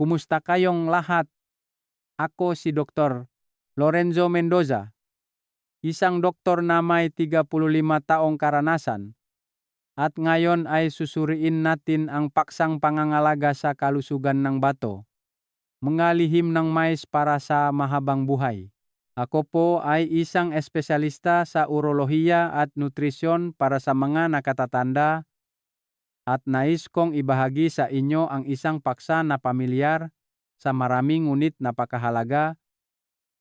Kumusta kayong lahat? Ako si Dr. Lorenzo Mendoza, isang doktor na may 35 taong karanasan. At ngayon ay susuriin natin ang paksang pangangalaga sa kalusugan ng bato, mga lihim ng mais para sa mahabang buhay. Ako po ay isang espesyalista sa urolohiya at nutrisyon para sa mga nakatatanda at nais kong ibahagi sa inyo ang isang paksa na pamilyar sa maraming ngunit napakahalaga,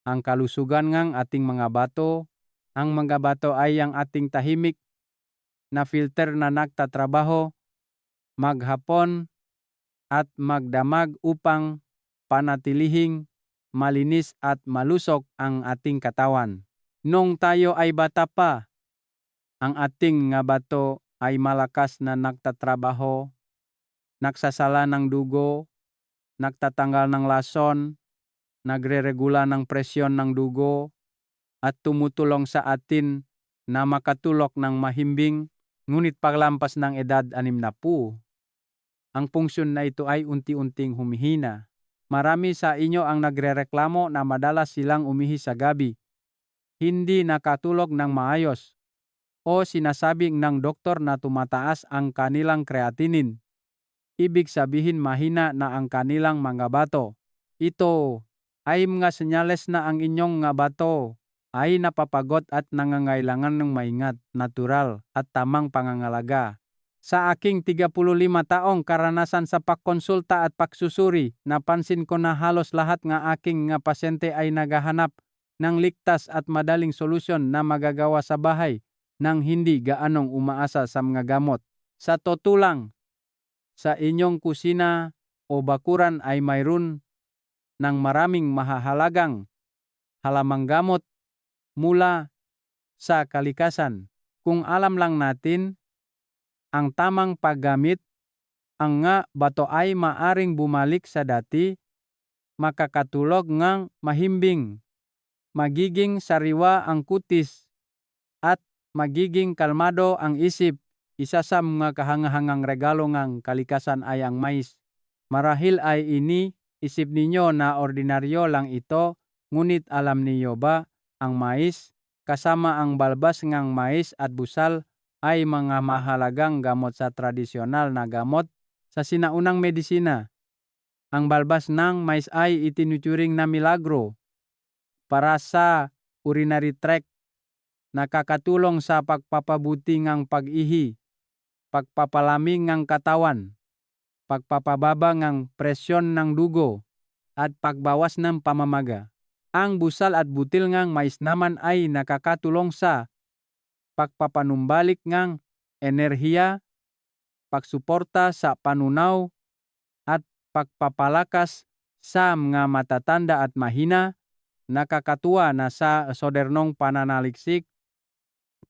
ang kalusugan ng ating mga bato. Ang mga bato ay ang ating tahimik na filter na nagtatrabaho maghapon at magdamag upang panatilihing malinis at malusog ang ating katawan. Nung tayo ay bata pa, ang ating nga bato ay malakas na nagtatrabaho, nagsasala ng dugo, nagtatanggal ng lason, nagreregula ng presyon ng dugo, at tumutulong sa atin na makatulog ng mahimbing. Ngunit paglampas ng edad 60, ang funksyon na ito ay unti-unting humihina. Marami sa inyo ang nagrereklamo na madalas silang umihi sa gabi, hindi nakatulog ng maayos, o sinasabing ng doktor na tumataas ang kanilang creatinine. Ibig sabihin mahina na ang kanilang mga bato. Ito ay mga senyales na ang inyong nga bato ay napapagod at nangangailangan ng maingat, natural at tamang pangangalaga. Sa aking 35 taong karanasan sa pagkonsulta at pagsusuri, napansin ko na halos lahat nga aking nga pasyente ay naghahanap ng ligtas at madaling solusyon na magagawa sa bahay nang hindi gaanong umaasa sa mga gamot. Sa totoo lang, sa inyong kusina o bakuran ay mayroon ng maraming mahahalagang halamang gamot mula sa kalikasan. Kung alam lang natin ang tamang paggamit, ang nga bato ay maaring bumalik sa dati, makakatulog ngang mahimbing, magiging sariwa ang kutis, at magiging kalmado ang isip. Isa sa mga kahangahangang regalo ng kalikasan ay ang mais. Marahil ay isip ninyo na ordinaryo lang ito, ngunit alam niyo ba, ang mais, kasama ang balbas ng mais at busal, ay mga mahalagang gamot sa tradisyonal na gamot sa sinaunang medisina. Ang balbas ng mais ay itinuturing na milagro para sa urinary tract, nakakatulong sa pagpapabuti ng pag-ihi, pagpapalamig ng katawan, pagpapababa ng presyon ng dugo, at pagbawas ng pamamaga. Ang busal at butil ng mais naman ay nakakatulong sa pagpapanumbalik ng enerhiya, pagsuporta sa panunaw, at pagpapalakas sa mga matatanda at mahina. Nakakatuwa na sa modernong pananaliksik,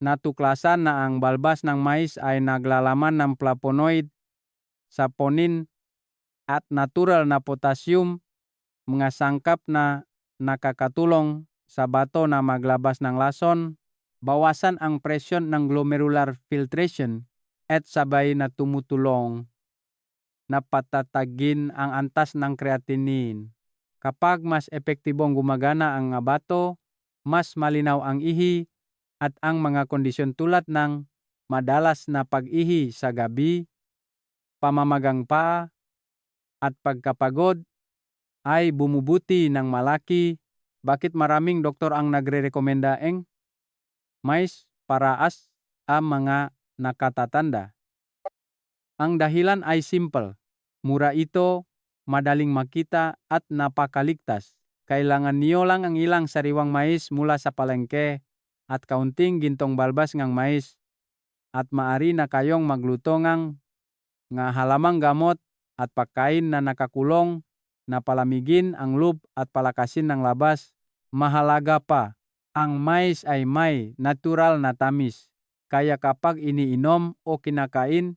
natuklasan na ang balbas ng mais ay naglalaman ng flavonoid, saponin, at natural na potassium, mga sangkap na nakakatulong sa bato na maglabas ng lason, bawasan ang presyon ng glomerular filtration, at sabay na tumutulong na patatagin ang antas ng creatinine. Kapag mas epektibong gumagana ang bato, mas malinaw ang ihi, at ang mga kondisyon tulad ng madalas na pag-ihi sa gabi, pamamagang paa, at pagkapagod ay bumubuti ng malaki. Bakit maraming doktor ang nagre-rekomenda ng mais para ang mga nakatatanda? Ang dahilan ay simple. Mura ito, madaling makita, at napakaligtas. Kailangan niyo lang ang ilang sariwang mais mula sa palengke at kaunting gintong balbas ng mais, at maari na kayong magluto ng nga halamang gamot at pagkain na nakakulong na palamigin ang loob at palakasin ng labas. Mahalaga pa, ang mais ay may natural na tamis, kaya kapag iniinom o kinakain,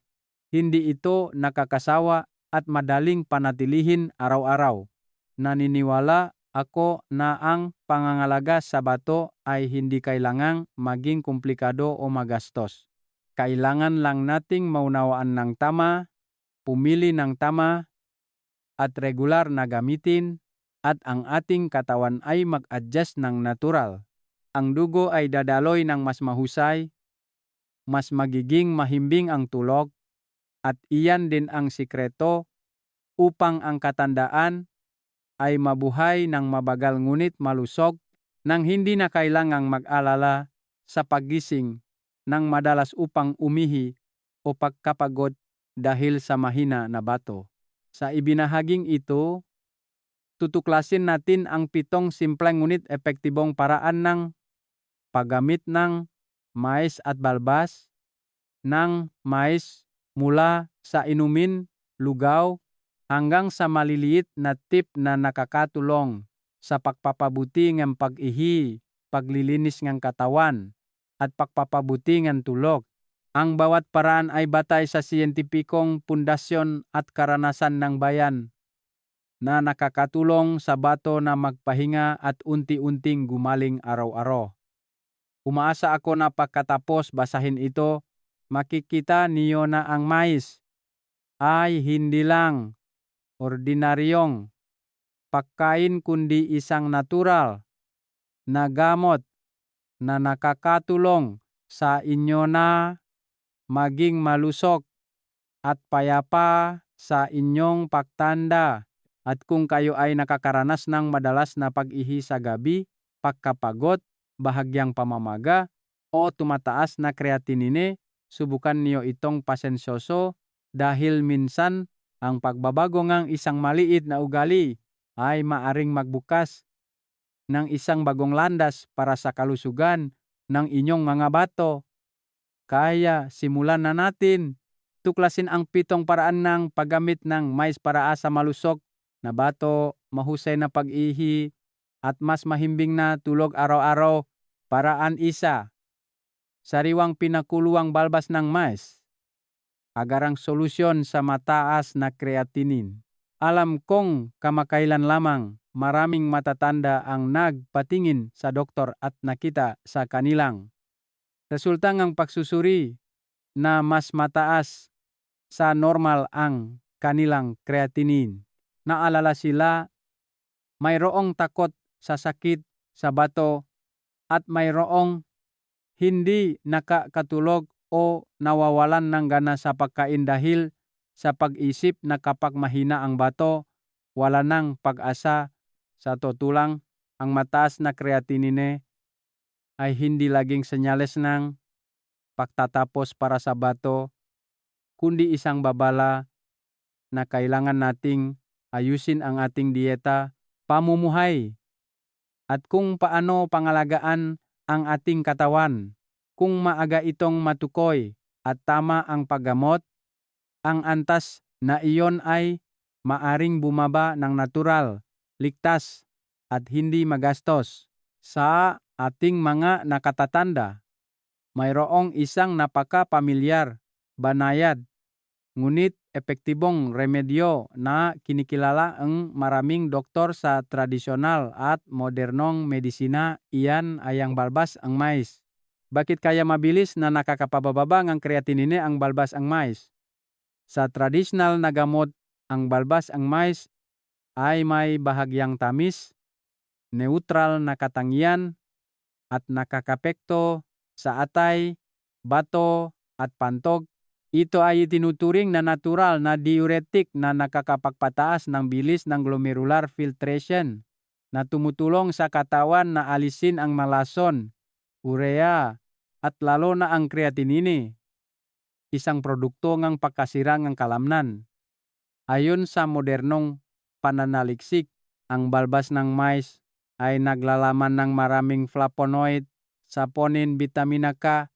hindi ito nakakasawa at madaling panatilihin araw-araw. Naniniwala ako na ang pangangalaga sa bato ay hindi kailangang maging komplikado o magastos. Kailangan lang nating maunawaan ng tama, pumili ng tama, at regular na gamitin at ang ating katawan ay mag-adjust ng natural. Ang dugo ay dadaloy ng mas mahusay, mas magiging mahimbing ang tulog, at iyan din ang sikreto upang ang katandaan ay mabuhay ng mabagal ngunit malusog nang hindi na kailangang mag-alala sa paggising ng madalas upang umihi o pagkapagod dahil sa mahina na bato. Sa ibinahaging ito, tutuklasin natin ang 7 simpleng ngunit epektibong paraan ng paggamit ng mais at balbas ng mais mula sa inumin, lugaw, hanggang sa maliliit na tip na nakakatulong sa pagpapabuti ng pag-ihi, paglilinis ng katawan, at pagpapabuti ng tulog. Ang bawat paraan ay batay sa siyentipikong pundasyon at karanasan ng bayan na nakakatulong sa bato na magpahinga at unti-unting gumaling araw-araw. Umaasa ako na pagkatapos basahin ito, makikita niyo na ang mais ay hindi lang ordinaryong pagkain kundi isang natural na gamot na nakakatulong sa inyo na maging malusog at payapa sa inyong pagtanda. At kung kayo ay nakakaranas ng madalas na pag-ihi sa gabi, pagkapagod, bahagyang pamamaga, o tumataas na kreatinine, subukan niyo itong pasensyoso dahil minsan ang pagbabago ng isang maliit na ugali ay maaring magbukas ng isang bagong landas para sa kalusugan ng inyong mga bato. Kaya simulan na natin. Tuklasin ang 7 paraan ng paggamit ng mais para sa malusog na bato, mahusay na pag-ihi, at mas mahimbing na tulog araw-araw. Paraan 1. Sariwang pinakuluang balbas ng mais. Agarang solusyon sa mataas na creatinine. Alam kong kamakailan lamang maraming matatanda ang nagpatingin sa doktor at nakita sa kanilang resulta ng pagsusuri na mas mataas sa normal ang kanilang creatinine. Naalala sila, mayroong takot sa sakit sa bato at mayroong hindi nakakatulog o nawawalan ng gana sa pagkain dahil sa pag-isip na kapag mahina ang bato, wala nang pag-asa. Sa totoo lang, ang mataas na creatinine ay hindi laging senyales ng pagtatapos para sa bato, kundi isang babala na kailangan nating ayusin ang ating dieta, pamumuhay, at kung paano pangalagaan ang ating katawan. Kung maaga itong matukoy at tama ang paggamot, ang antas na iyon ay maaring bumaba ng natural, ligtas, at hindi magastos. Sa ating mga nakatatanda, mayroong isang napaka-pamilyar, banayad, ngunit epektibong remedyo na kinikilala ang maraming doktor sa tradisyonal at modernong medisina. Iyan ay ang balbas ang mais. Bakit kaya mabilis na nakakapababa ng creatinine ang balbas ang mais? Sa tradisyonal na gamot, ang balbas ang mais ay may bahagyang tamis, neutral na katangian, at nakakapekto sa atay, bato, at pantog. Ito ay tinuturing na natural na diuretic na nakakapagpataas ng bilis ng glomerular filtration na tumutulong sa katawan na alisin ang malason, urea, at lalo na ang creatinine, isang produkto ng pagkasira ng kalamnan. Ayon sa modernong pananaliksik, ang balbas ng mais ay naglalaman ng maraming flavonoid, saponin, vitamina K,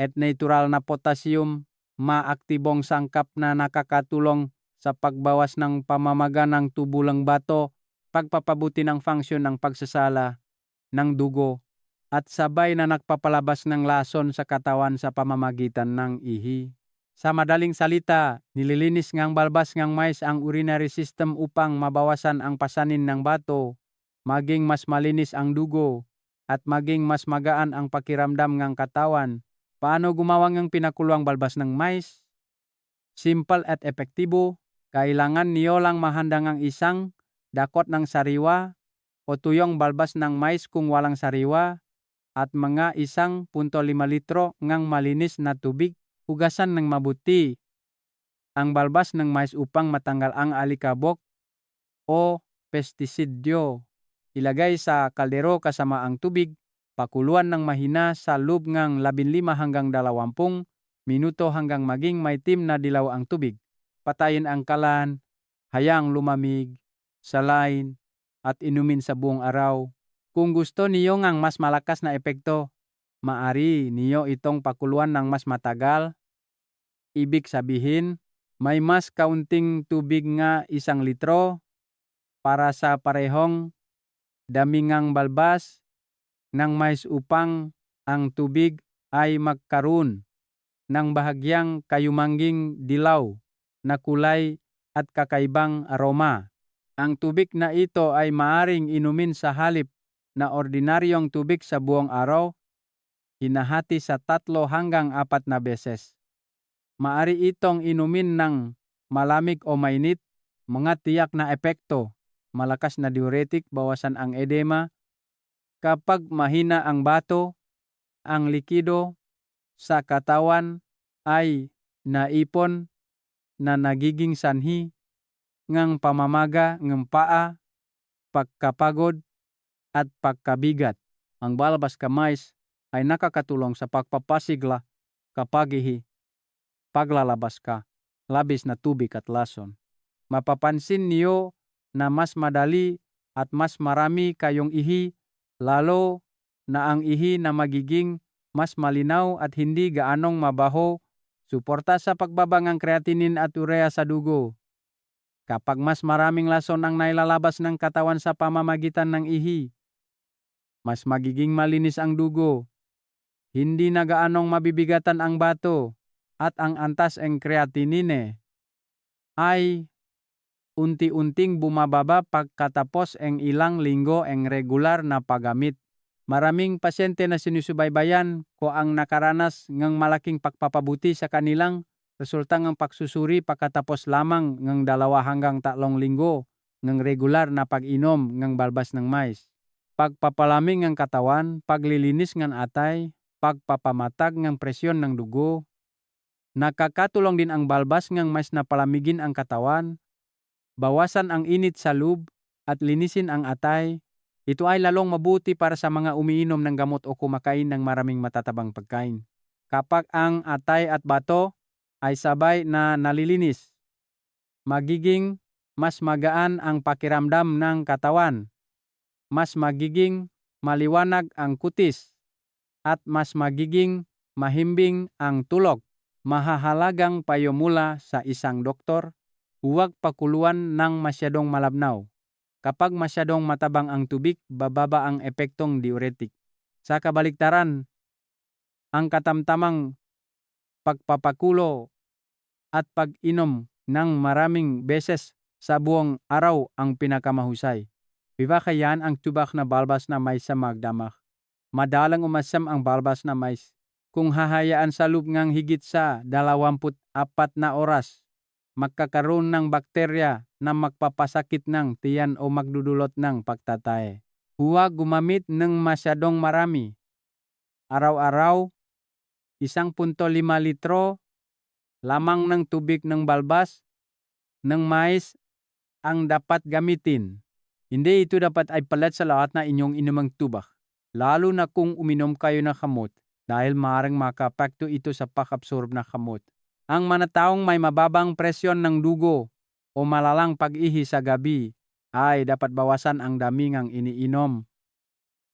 at natural na potassium, maaktibong sangkap na nakakatulong sa pagbawas ng pamamaga ng tubulang bato, pagpapabuti ng function ng pagsasala ng dugo, at sabay na nagpapalabas ng lason sa katawan sa pamamagitan ng ihi. Sa madaling salita, nililinis ng balbas ng mais ang urinary system upang mabawasan ang pasanin ng bato, maging mas malinis ang dugo, at maging mas magaan ang pakiramdam ng katawan. Paano gumawa ng pinakuluang balbas ng mais? Simple at epektibo, Kailangan niyo lang mahandang ang isang dakot ng sariwa o tuyong balbas ng mais kung walang sariwa at mga 1.5 litro ngang malinis na tubig. Hugasan ng mabuti ang balbas ng mais upang matanggal ang alikabok o pestisidyo. Ilagay sa kaldero kasama ang tubig. Pakuluan ng mahina sa loob ng 15 hanggang 20 minuto hanggang maging maitim na dilaw ang tubig. Patayin ang kalan, hayang lumamig, salain, at inumin sa buong araw. Kung gusto niyo ngang mas malakas na epekto, maari niyo itong pakuluan ng mas matagal. Ibig sabihin, may mas kaunting tubig nga 1 litro para sa parehong dami ngang balbas ng mais upang ang tubig ay magkaroon ng bahagyang kayumangging dilaw na kulay at kakaibang aroma. Ang tubig na ito ay maaring inumin sa halip na ordinaryong tubig sa buong araw, hinahati sa 3 hanggang 4 na beses. Maari itong inumin ng malamig o mainit, mga tiyak na epekto, malakas na diuretic, bawasan ang edema. Kapag mahina ang bato, ang likido sa katawan ay naipon na nagiging sanhi ngang pamamaga ng paa, pagkapagod, at pagkabigat. Ang balbas ka mais ay nakakatulong sa pagpapasigla kapag paglalabas ka, labis na tubig at lason. Mapapansin niyo na mas madali at mas marami kayong ihi, lalo na ang ihi na magiging mas malinaw at hindi gaanong mabaho, suporta sa pagbaba ng creatinine at urea sa dugo. Kapag mas maraming lason ang nailalabas ng katawan sa pamamagitan ng ihi, mas magiging malinis ang dugo. Hindi na gaanong mabibigatan ang bato at ang antas ng creatinine ay unti-unting bumababa pagkatapos ng ilang linggo ng regular na paggamit. Maraming pasyente na sinusubaybayan ko ang nakaranas ng malaking pagpapabuti sa kanilang resulta ng pagsusuri pagkatapos lamang ng 2 hanggang 3 linggo ng regular na pag-inom ng balbas ng mais. Pagpapalamig ng katawan, paglilinis ng atay, pagpapamatag ng presyon ng dugo. Nakakatulong din ang balbas ng mais na palamigin ang katawan, bawasan ang init sa loob at linisin ang atay. Ito ay lalong mabuti para sa mga umiinom ng gamot o kumakain ng maraming matatabang pagkain. Kapag ang atay at bato ay sabay na nalilinis, magiging mas magaan ang pakiramdam ng katawan, mas magiging maliwanag ang kutis, at mas magiging mahimbing ang tulog. Mahahalagang payo mula sa isang doktor, huwag pakuluan ng masyadong malabnaw. Kapag masyadong matabang ang tubig, bababa ang epektong diuretic. Sa kabaliktaran, ang katamtamang pagpapakulo at pag-inom ng maraming beses sa buong araw ang pinakamahusay. Bibakayan ang tubak na balbas na mais sa magdamag. Madalang umasam ang balbas na mais. Kung hahayaan sa loob ng higit sa 24 na oras, magkakaroon ng bakterya na magpapasakit ng tiyan o magdudulot ng pagtatay. Huwag gumamit ng masyadong marami. Araw-araw, 1.5 litro lamang ng tubig ng balbas ng mais ang dapat gamitin. Hindi ito dapat ay palat sa lahat na inyong inumang tubak, lalo na kung uminom kayo ng kamot dahil maaaring makapekto ito sa pag-absorb ng kamot. Ang mga taong may mababang presyon ng dugo o malalang pag-ihi sa gabi ay dapat bawasan ang dami ng iniinom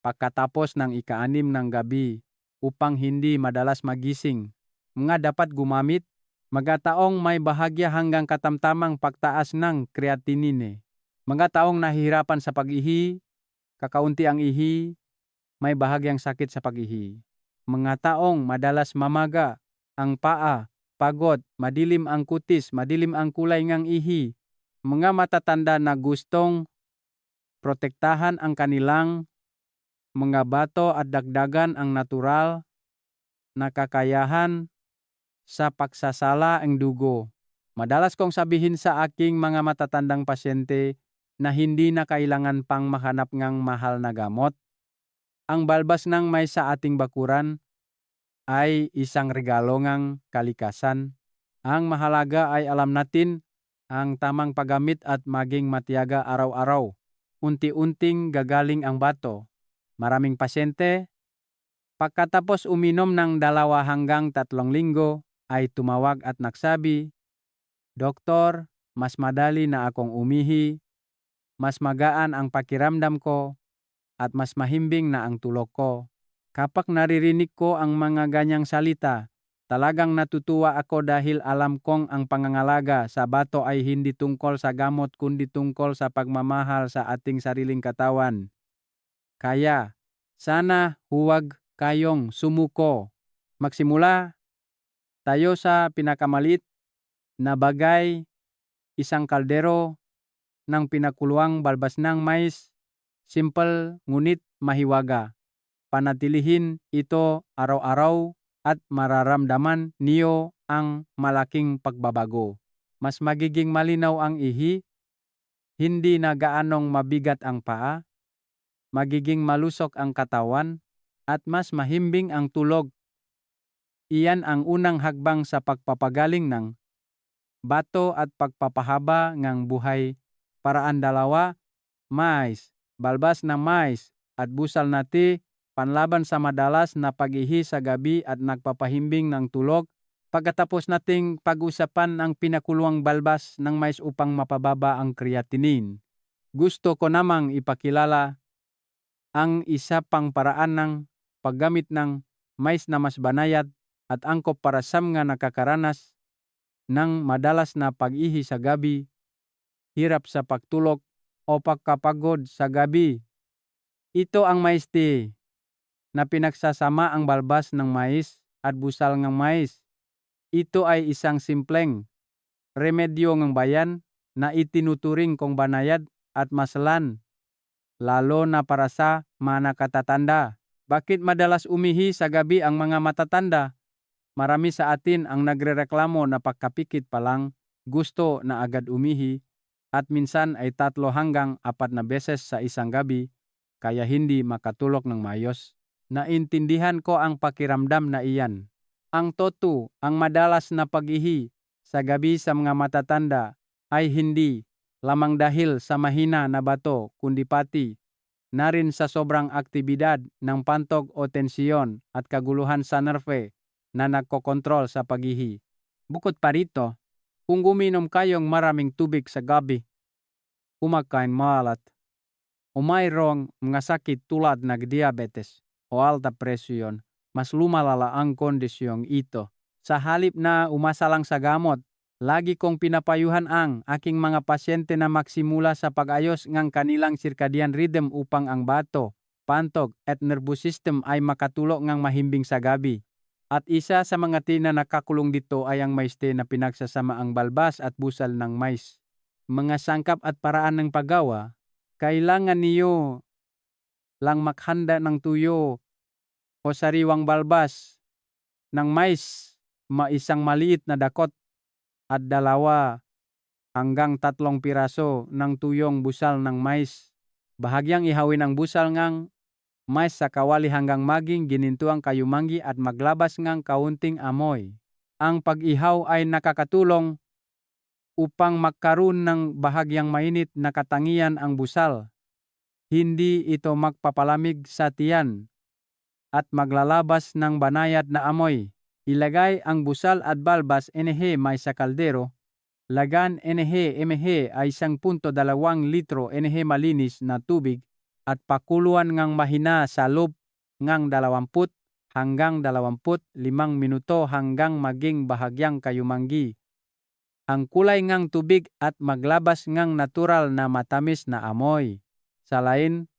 pagkatapos ng ika-6 ng gabi upang hindi madalas magising. Mga dapat gumamit mga taong may bahagya hanggang katamtamang pagtaas ng creatinine. Mga taong nahihirapan sa pag-ihi, kakaunti ang ihi, may bahagyang sakit sa pag-ihi. Mga taong madalas mamaga ang paa, pagod, madilim ang kutis, madilim ang kulay ng ihi. Mga matatanda na gustong protektahan ang kanilang mga bato at dagdagan ang natural na kakayahan sa pagsasala ng dugo. Madalas kong sabihin sa aking mga matatandang pasyente na hindi na kailangan pang mahanap ng mahal na gamot. Ang balbas ng may sa ating bakuran ay isang regalo ng kalikasan. Ang mahalaga ay alam natin ang tamang paggamit at maging matiyaga araw-araw. Unti-unting gagaling ang bato. Maraming pasyente, pagkatapos uminom ng 2 hanggang 3 linggo, ay tumawag at nagsabi, "Doktor, mas madali na akong umihi, mas magaan ang pakiramdam ko, at mas mahimbing na ang tulog ko." Kapag naririnig ko ang mga ganyang salita, talagang natutuwa ako dahil alam kong ang pangangalaga sa bato ay hindi tungkol sa gamot kundi tungkol sa pagmamahal sa ating sariling katawan. Kaya, sana huwag kayong sumuko. Magsimula tayo sa pinakamalit na bagay, isang kaldero ng pinakuluang balbas ng mais, simple ngunit mahiwaga. Panatilihin ito araw-araw at mararamdaman niyo ang malaking pagbabago. Mas magiging malinaw ang ihi, hindi na gaanong mabigat ang paa, magiging malusog ang katawan, at mas mahimbing ang tulog. Iyan ang unang hakbang sa pagpapagaling ng bato at pagpapahaba ng buhay. Paraan 2, mais, balbas ng mais at busal na tea, panlaban sa madalas na pag-ihi sa gabi at nagpapahimbing ng tulog. Pagkatapos nating pag-usapan ang pinakuluang balbas ng mais upang mapababa ang creatinine, gusto ko namang ipakilala ang isa pang paraan ng paggamit ng mais na mas banayad at angkop para sa mga nakakaranas ng madalas na pag-ihi sa gabi, hirap sa pagtulog o pagkapagod sa gabi. Ito ang mais tea na pinagsasama ang balbas ng mais at busal ng mais. Ito ay isang simpleng remedyo ng bayan na itinuturing kong banayad at masalan, lalo na para sa mga nakatatanda. Bakit madalas umihi sa gabi ang mga matatanda? Marami sa atin ang nagrereklamo na pagkapikit pa lang, gusto na agad umihi, at minsan ay 3 hanggang 4 na beses sa isang gabi, kaya hindi makatulog ng maayos. Naintindihan ko ang pakiramdam na iyan. Ang ang madalas na pag-ihi sa gabi sa mga matatanda ay hindi lamang dahil sa mahina na bato kundi pati na rin sa sobrang aktibidad ng pantog o tensiyon at kaguluhan sa nerve na nagkokontrol sa pag-ihi. Bukod pa rito, kung uminom kayong maraming tubig sa gabi, kumakain maalat, o mayroong mga sakit tulad ng diabetes o alta presyon, mas lumalala ang kondisyong ito. Sa halip na umasa lang sa gamot, lagi kong pinapayuhan ang aking mga pasyente na magsimula sa pag-ayos ng kanilang circadian rhythm upang ang bato, pantog at nervous system ay makatulog ng mahimbing sa gabi. At isa sa mga tea na nakakulong dito ay ang mais tea na pinagsasama ang balbas at busal ng mais. Mga sangkap at paraan ng paggawa, kailangan niyo lang maghanda ng tuyo o sariwang balbas ng mais, isang maliit na dakot at 2 hanggang 3 piraso ng tuyong busal ng mais. Bahagyang ihawin ang busal ng mais sa kawali hanggang maging ginintuang kayumanggi at maglabas ng kaunting amoy. Ang pag-ihaw ay nakakatulong upang magkaroon ng bahagyang mainit na katangian ang busal. Hindi ito magpapalamig sa tiyan at maglalabas ng banayad na amoy. Ilagay ang busal at balbas may sa kaldero. Lagan mh ay 1.2 litro malinis na tubig at pakuluan ng mahina sa loob ng 20 hanggang 25 minuto hanggang maging bahagyang kayumanggi ang kulay ng tubig at maglabas ng natural na matamis na amoy. Sa lain,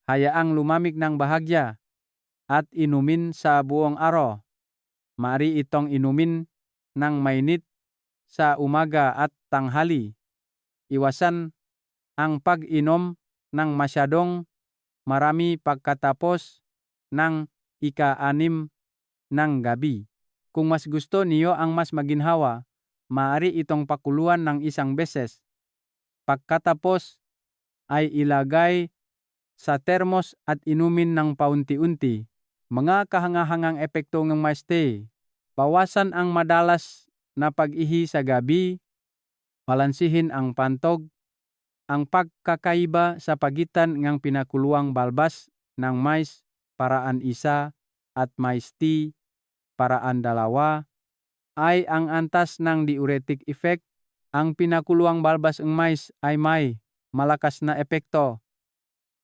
hayaang lumamig ng bahagya at inumin sa buong araw. Maaari itong inumin ng mainit sa umaga at tanghali. Iwasan ang pag-inom ng masyadong marami pagkatapos ng ika-6 ng gabi. Kung mas gusto niyo ang mas maginhawa, maaari itong pakuluan ng isang beses. Pagkatapos ay ilagay sa termos at inumin ng paunti-unti. Mga kahangahangang epekto ng mais tea. Bawasan ang madalas na pag-ihi sa gabi, balansihin ang pantog, ang pagkakaiba sa pagitan ng pinakuluang balbas ng mais paraan isa at mais tea paraan dalawa ay ang antas ng diuretic effect. Ang pinakuluang balbas ng mais ay may malakas na epekto.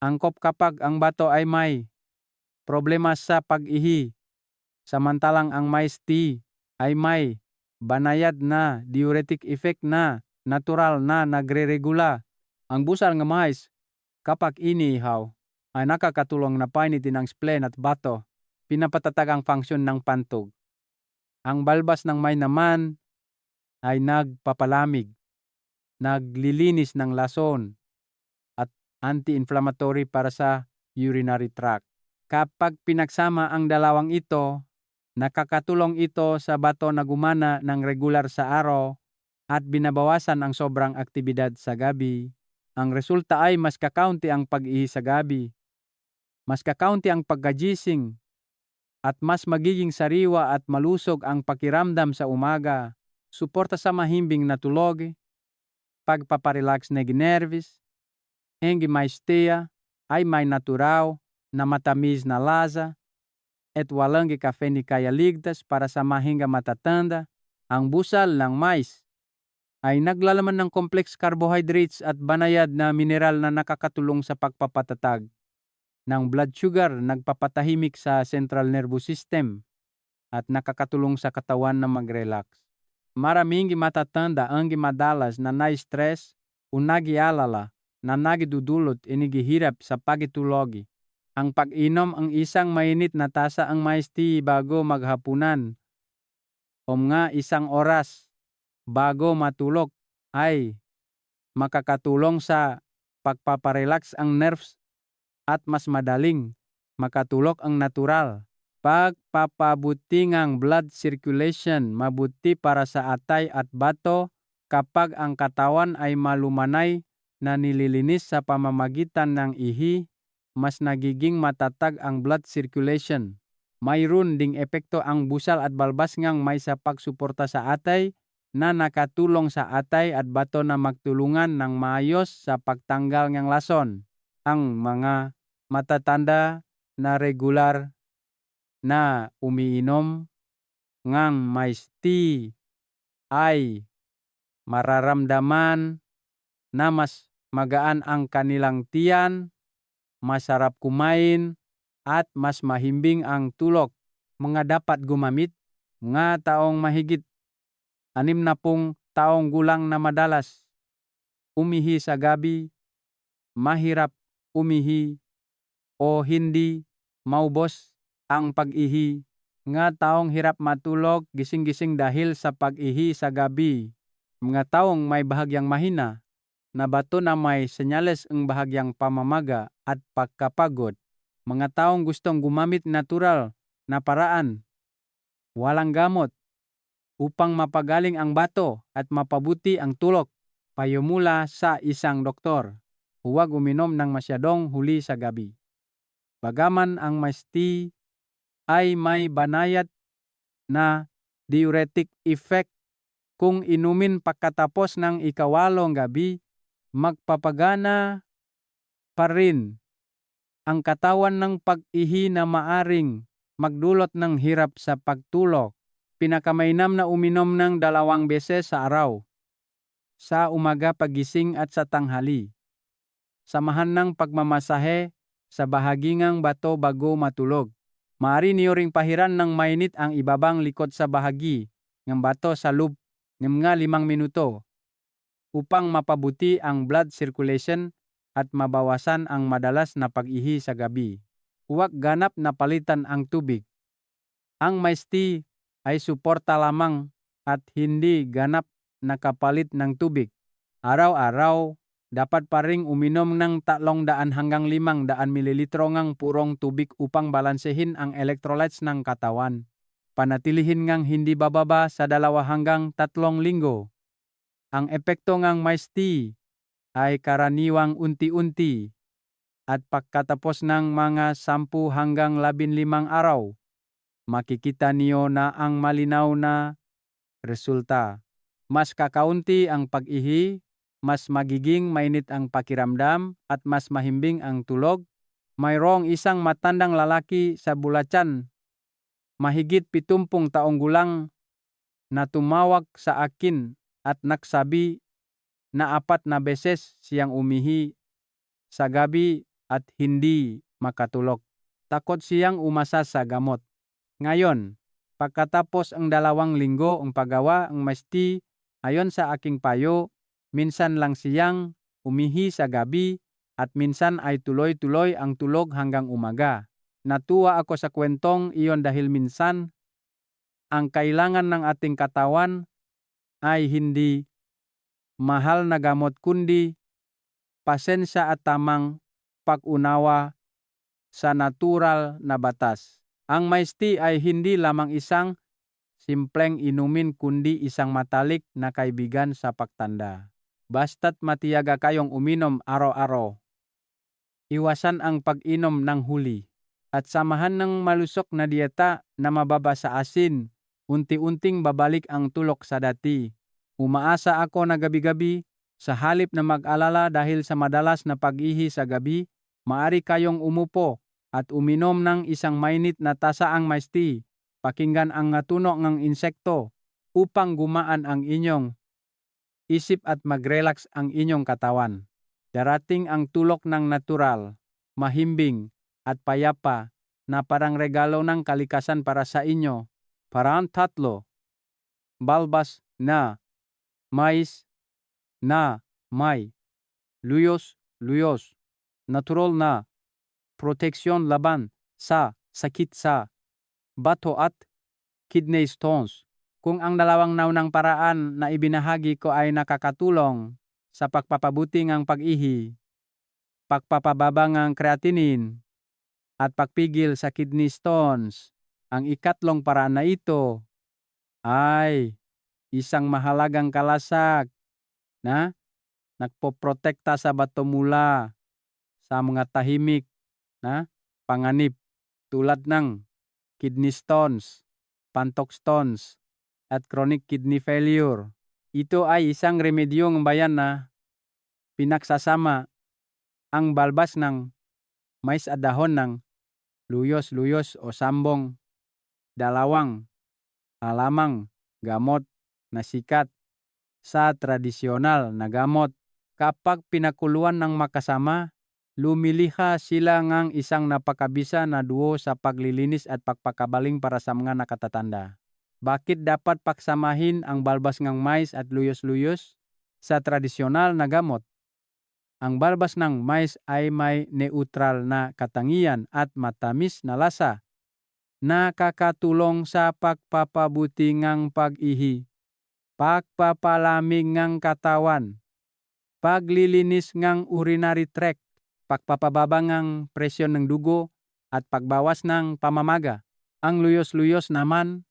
Angkop kapag ang bato ay may problema sa pag-ihi. Samantalang ang mais tea ay may banayad na diuretic effect na natural na nagre-regula. Ang busal ng mais kapag inihaw ay nakakatulong na painitin ang spleen at bato. Pinapatatag ang function ng pantog. Ang balbas ng mais naman ay nagpapalamig, naglilinis ng lason, at anti-inflammatory para sa urinary tract. Kapag pinagsama ang dalawang ito, nakakatulong ito sa bato na gumana ng regular sa araw at binabawasan ang sobrang aktibidad sa gabi. Ang resulta ay mas kakaunti ang pag-ihi sa gabi, mas kakaunti ang pagkagising, at mas magiging sariwa at malusog ang pakiramdam sa umaga. Suporta sa mahimbing na tulog, pagpaparelax ng nerves. Ang mais tea ay may naturaw na matamis na lasa at walang kafe ni kaya ligtas para sa mahinga matatanda. Ang busal ng mais ay naglalaman ng complex carbohydrates at banayad na mineral na nakakatulong sa pagpapatatag ng blood sugar, nagpapatahimik sa central nervous system at nakakatulong sa katawan na mag-relax. Maraming matatanda ang madalas na na-stress o nagialala na nagdudulot inigihirap sa pagtulog. Ang pag-inom ang isang mainit na tasa ang mais tea bago maghapunan o mga 1 oras bago matulog ay makakatulong sa pagpaparelax ang nerves at mas madaling makatulog ang natural. Pagpapabuti ng blood circulation mabuti para sa atay at bato kapag ang katawan ay malumanay na nililinis sa pamamagitan ng ihi, mas nagiging matatag ang blood circulation. Mayroon ding epekto ang busal at balbas ngang may sa pagsuporta sa atay na nakatulong sa atay at bato na magtulungan ng maayos sa pagtanggal ng lason. Ang mga matatanda na regular na umiinom ng mais tea ay mararamdaman na mas magaan ang kanilang tiyan, masarap kumain, at mas mahimbing ang tulog. Mga dapat gumamit, mga taong mahigit 60 taong gulang na madalas umihi sa gabi, mahirap umihi o hindi maubos ang pag-ihi. Mga taong hirap matulog gising-gising dahil sa pag-ihi sa gabi. Mga taong may bahagyang mahina na bato na may senyales ng bahagyang pamamaga at pagkapagod. Mga taong gustong gumamit natural na paraan, walang gamot, upang mapagaling ang bato at mapabuti ang tulog. Payo mula sa isang doktor, huwag uminom ng masyadong huli sa gabi. Bagaman ang mais tea ay may banayad na diuretic effect, kung inumin pagkatapos ng 8 gabi, magpapagana pa rin ang katawan ng pag-ihi na maaring magdulot ng hirap sa pagtulog. Pinakamainam na uminom ng 2 beses sa araw, sa umaga pagising at sa tanghali. Samahan ng pagmamasahe sa bahagingang bato bago matulog. Maaari niyo ring pahiran ng mainit ang ibabang likod sa bahagi ng bato sa loob ng mga 5 minuto upang mapabuti ang blood circulation at mabawasan ang madalas na pag-ihi sa gabi. Huwag ganap na palitan ang tubig. Ang mais tea ay suporta lamang at hindi ganap na kapalit ng tubig. Araw-araw, dapat pa ring uminom ng 300 hanggang 500 mililitro ng purong tubig upang balansehin ang electrolytes ng katawan. panatilihin ngang hindi bababa sa 2 hanggang 3 linggo. Ang epekto ngang mais tea ay karaniwang unti-unti at pagkatapos ng mga 10 hanggang 15 araw, makikita niyo na ang malinaw na resulta. Mas kakaunti ang pag-ihi, mas magiging mainit ang pakiramdam at mas mahimbing ang tulog. Mayroong isang matandang lalaki sa Bulacan, mahigit 70 taong gulang, na tumawag sa akin at nagsabi na 4 na beses siyang umihi sa gabi at hindi makatulog. Takot siyang umasa sa gamot. Ngayon, pagkatapos ang 2 linggo ang paggawa ang mais tea, ayon sa aking payo, minsan lang siyang umihi sa gabi at minsan ay tuloy-tuloy ang tulog hanggang umaga. Natuwa ako sa kwentong iyon dahil minsan ang kailangan ng ating katawan ay hindi mahal na gamot kundi pasensya at tamang pag-unawa sa natural na batas. Ang mais tea ay hindi lamang isang simpleng inumin kundi isang matalik na kaibigan sa pagtanda. Basta't matiyaga kayong uminom araw-araw. Iwasan ang pag-inom ng huli at samahan ng malusok na dieta na mababa sa asin. Unti-unting babalik ang tulok sa dati. Umaasa ako na gabi-gabi, sa halip na mag-alala dahil sa madalas na pag-ihi sa gabi, maari kayong umupo at uminom ng isang mainit na tasa ang mais tea. Pakinggan ang ngatuno ng insekto upang gumaan ang inyong isip at mag-relax ang inyong katawan. Darating ang tulok ng natural, mahimbing at payapa na parang regalo ng kalikasan para sa inyo. Parang 3 balbas na mais na may luyos, natural na proteksyon laban sa sakit sa bato at kidney stones. Kung ang 2 naunang paraan na ibinahagi ko ay nakakatulong sa pagpapabuti ng pag-ihi, pagpapababa ng creatinine, at pagpigil sa kidney stones, ang ikatlong paraan na ito ay isang mahalagang kalasag na nagpoprotekta sa bato mula sa mga tahimik na panganib tulad ng kidney stones, pantok stones, at chronic kidney failure. Ito ay isang remedyong bayan na pinagsasama ang balbas ng mais at dahon ng luyos o sambong, 2 halamang gamot na sikat sa tradisyonal na gamot. Kapag pinakuluan ng makasama, lumiliha sila ng isang napakabisa na duo sa paglilinis at pagpakabaling para sa mga nakatatanda. Bakit dapat paksamahin ang balbas ng mais at luyos-luyos sa tradisyonal na gamot? Ang balbas ng mais ay may neutral na katangian at matamis na lasa. Nakakatulong sa pagpapabuti ng pag-ihi, pagpapalamig ng katawan, paglilinis ng urinary tract, pagpapababa ng presyon ng dugo, at pagbawas ng pamamaga. Ang luyos-luyos naman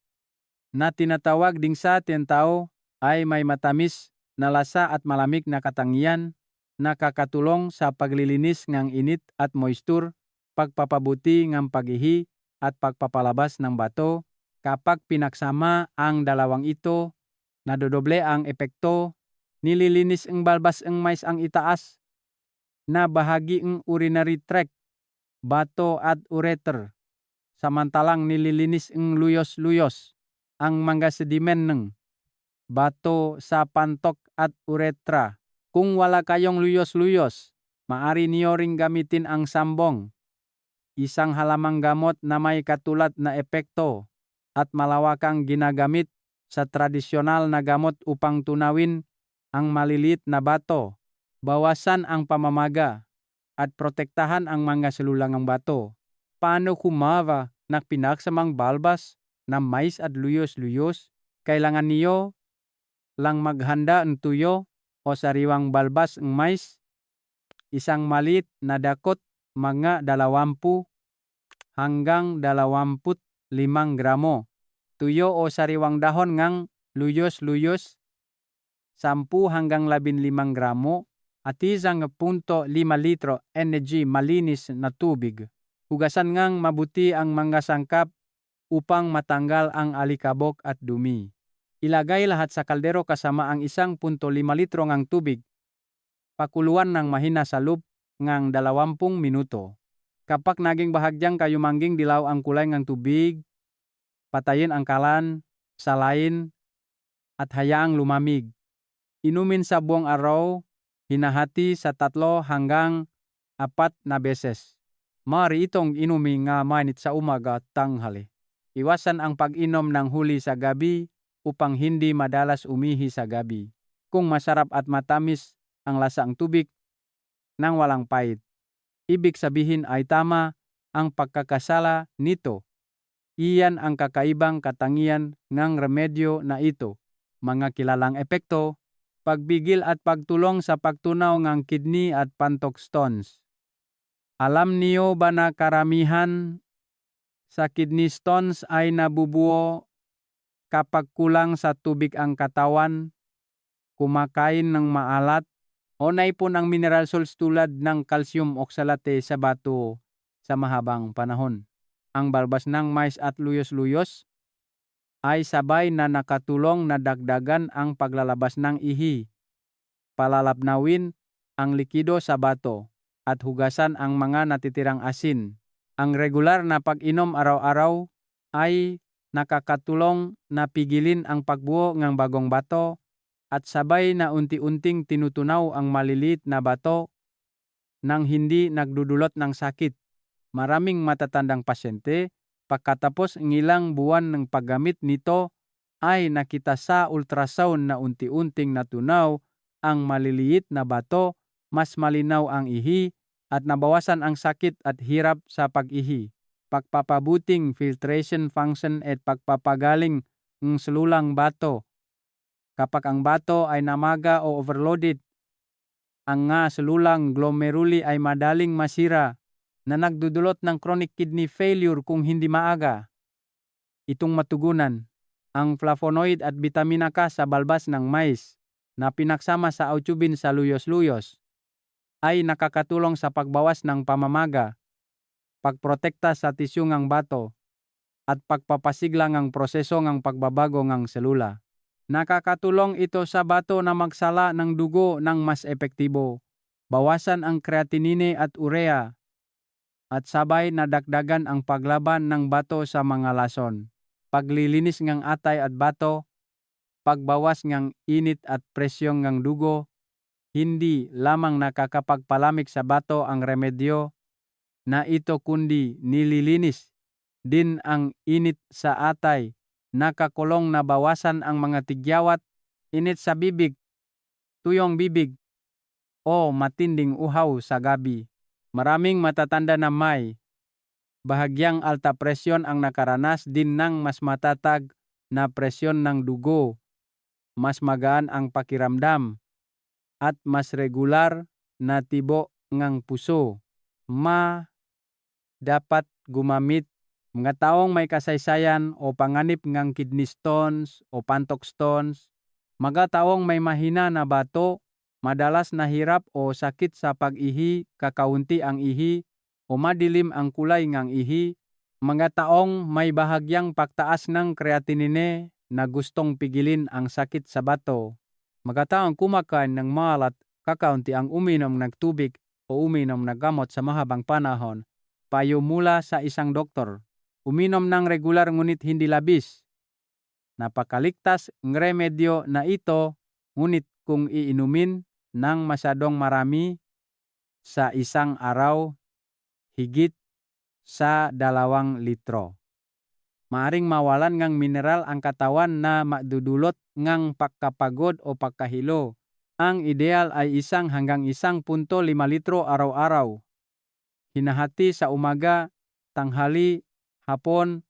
na tinatawag ding sa tao ay may matamis na lasa at malamig na katangian, nakakatulong sa paglilinis ng init at moisture, pagpapabuti ng pag-ihi at pagpapalabas ng bato. Kapag pinagsama ang 2 ito, nadodoble ang epekto. Nililinis ang balbas ng mais ang itaas na bahagi ng urinary tract, bato at ureter, samantalang nililinis ang luyos-luyos ang mga sedimen ng bato sa pantok at uretra. Kung wala kayong luyos-luyos, maari niyo ring gamitin ang sambong, isang halamang gamot na may katulad na epekto at malawakang ginagamit sa tradisyonal na gamot upang tunawin ang maliliit na bato, bawasan ang pamamaga, at protektahan ang mga selula ng bato. Paano kumawa ng pinaksamang balbas na mais at luyos-luyos? Kailangan niyo lang maghanda ng tuyo o sariwang balbas ng mais, isang maliit na dakot, mga 20 hanggang 25 gramo, tuyo o sariwang dahon ngang luyos-luyos 10 hanggang 15 gramo at isang 0.5 litro energy malinis na tubig. Hugasan ngang mabuti ang mga sangkap upang matanggal ang alikabok at dumi. Ilagay lahat sa kaldero kasama ang 1.5 litro ngang tubig. Pakuluan ng mahina sa loob ngang 20 minuto. Kapag naging bahagyang kayumangging dilaw ang kulay ng tubig, patayin ang kalan, salain, at hayaang lumamig. Inumin sa buong araw, hinahati sa 3 hanggang 4 na beses. Maaari itong inumin nga mainit sa umaga at tanghali. Iwasan ang pag-inom ng huli sa gabi upang hindi madalas umihi sa gabi. Kung masarap at matamis ang lasa ng tubig nang walang pait, ibig sabihin ay tama ang pagkakasala nito. Iyan ang kakaibang katangian ng remedyo na ito. Mga kilalang epekto, pagbigil at pagtulong sa pagtunaw ng kidney at pantok stones. Alam niyo ba na karamihan sa kidney stones ay nabubuo kapag kulang sa tubig ang katawan, kumakain ng maalat, o naipon ng mineral salts tulad ng calcium oxalate sa bato sa mahabang panahon. Ang balbas ng mais at luyos-luyos ay sabay na nakatulong na dagdagan ang paglalabas ng ihi, palalabnawin ang likido sa bato, at hugasan ang mga natitirang asin. Ang regular na pag-inom araw-araw ay nakakatulong na pigilin ang pagbuo ng bagong bato at sabay na unti-unting tinutunaw ang maliliit na bato nang hindi nagdudulot ng sakit. Maraming matatandang pasyente, pagkatapos ng ilang buwan ng paggamit nito, ay nakita sa ultrasound na unti-unting natunaw ang maliliit na bato, mas malinaw ang ihi, at nabawasan ang sakit at hirap sa pag-ihi. Pagpapabuting filtration function at pagpapagaling ng selulang bato. Kapag ang bato ay namaga o overloaded, ang nga selulang glomeruli ay madaling masira na nagdudulot ng chronic kidney failure kung hindi maaga. Itong matugunan, ang flavonoid at vitamina K sa balbas ng mais na pinaksama sa autubin sa luyos-luyos ay nakakatulong sa pagbawas ng pamamaga, pagprotekta sa tisyu ng bato, at pagpapasigla ng proseso ng pagbabago ng selula. Nakakatulong ito sa bato na magsala ng dugo ng mas epektibo, bawasan ang creatinine at urea, at sabay na dagdagan ang paglaban ng bato sa mga lason. Paglilinis ng atay at bato, pagbawas ng init at presyong ng dugo, hindi lamang nakakapagpalamig sa bato ang remedyo na ito kundi nililinis din ang init sa atay, nakakulong na bawasan ang mga tigyawat, init sa bibig, tuyong bibig, o matinding uhaw sa gabi. Maraming matatanda na may bahagyang alta presyon ang nakaranas din ng mas matatag na presyon ng dugo, mas magaan ang pakiramdam, at mas regular na tibo ng puso. Dapat gumamit mga taong may kasaysayan o panganib ng kidney stones o pantok stones, mga taong may mahina na bato, madalas na hirap o sakit sa pag-ihi, kakaunti ang ihi, o madilim ang kulay ng ihi, mga taong may bahagyang pagtaas ng creatinine na gustong pigilin ang sakit sa bato, mga taong kumakain ng maalat, kakaunti ang uminom ng tubig o uminom ng gamot sa mahabang panahon. Payo mula sa isang doktor, uminom ng regular ngunit hindi labis. Napakaligtas ng remedyo na ito, ngunit kung iinumin ng masyadong marami sa isang araw, higit sa 2 litro. Maaring mawalan ng mineral ang katawan na madudulot ng pagkapagod o pagkahilo. Ang ideal ay 1 hanggang 1.5 litro araw-araw. Hinahati sa umaga, tanghali, hapon,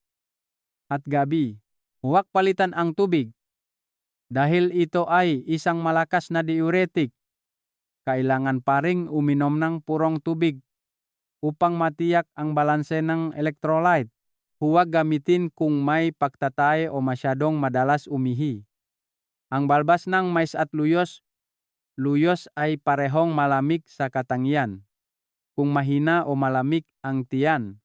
at gabi. Huwag palitan ang tubig. Dahil ito ay isang malakas na diuretic, kailangan pa ring uminom ng purong tubig upang matiyak ang balanse ng electrolyte. Huwag gamitin kung may pagtatay o masyadong madalas umihi. Ang balbas ng mais at luyos ay parehong malamig sa katangian. Kung mahina o malamig ang tiyan,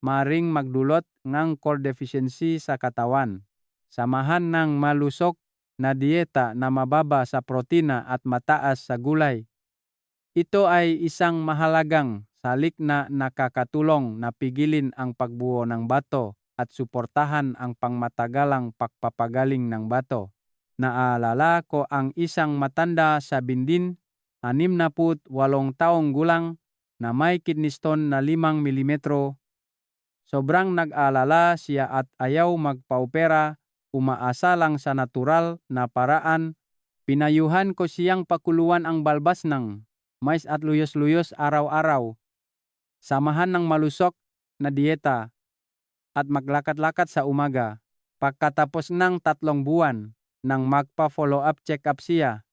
maring magdulot ng core deficiency sa katawan. Samahan ng malusog na dieta na mababa sa protina at mataas sa gulay. Ito ay isang mahalagang salik na nakakatulong na pigilin ang pagbuo ng bato at suportahan ang pangmatagalang pagpapagaling ng bato. Naalala ko ang isang matanda sa Bindin, 68 taong gulang, na may kidney stone na 5 milimetro. Sobrang nag-alala siya at ayaw magpaopera, umaasa lang sa natural na paraan. Pinayuhan ko siyang pakuluan ang balbas ng mais at luyos-luyos araw-araw. Samahan ng malusog na dieta at maglakad-lakad sa umaga. Pagkatapos ng 3 buwan, nang magpa-follow up check-up siya,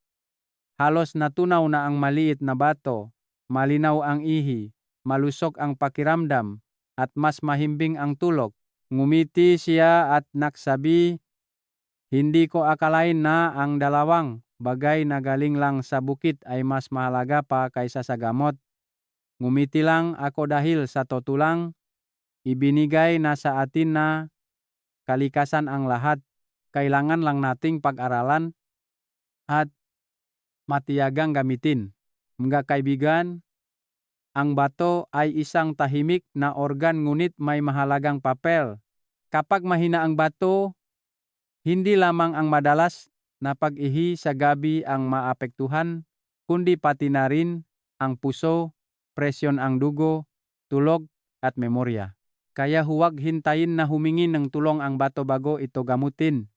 halos natunaw na ang maliit na bato, malinaw ang ihi, malusog ang pakiramdam, at mas mahimbing ang tulog. Ngumiti siya at nagsabi, "Hindi ko akalain na ang dalawang bagay na galing lang sa bukid ay mas mahalaga pa kaysa sa gamot." Ngumiti lang ako dahil sa totoo lang, ibinigay na sa atin na kalikasan ang lahat. Kailangan lang nating pag-aralan at matiyagang gamitin. Mga kaibigan, ang bato ay isang tahimik na organ ngunit may mahalagang papel. Kapag mahina ang bato, hindi lamang ang madalas na pag-ihi sa gabi ang maapektuhan, kundi pati na rin ang puso, presyon ang dugo, tulog at memorya. Kaya huwag hintayin na humingi ng tulong ang bato bago ito gamutin.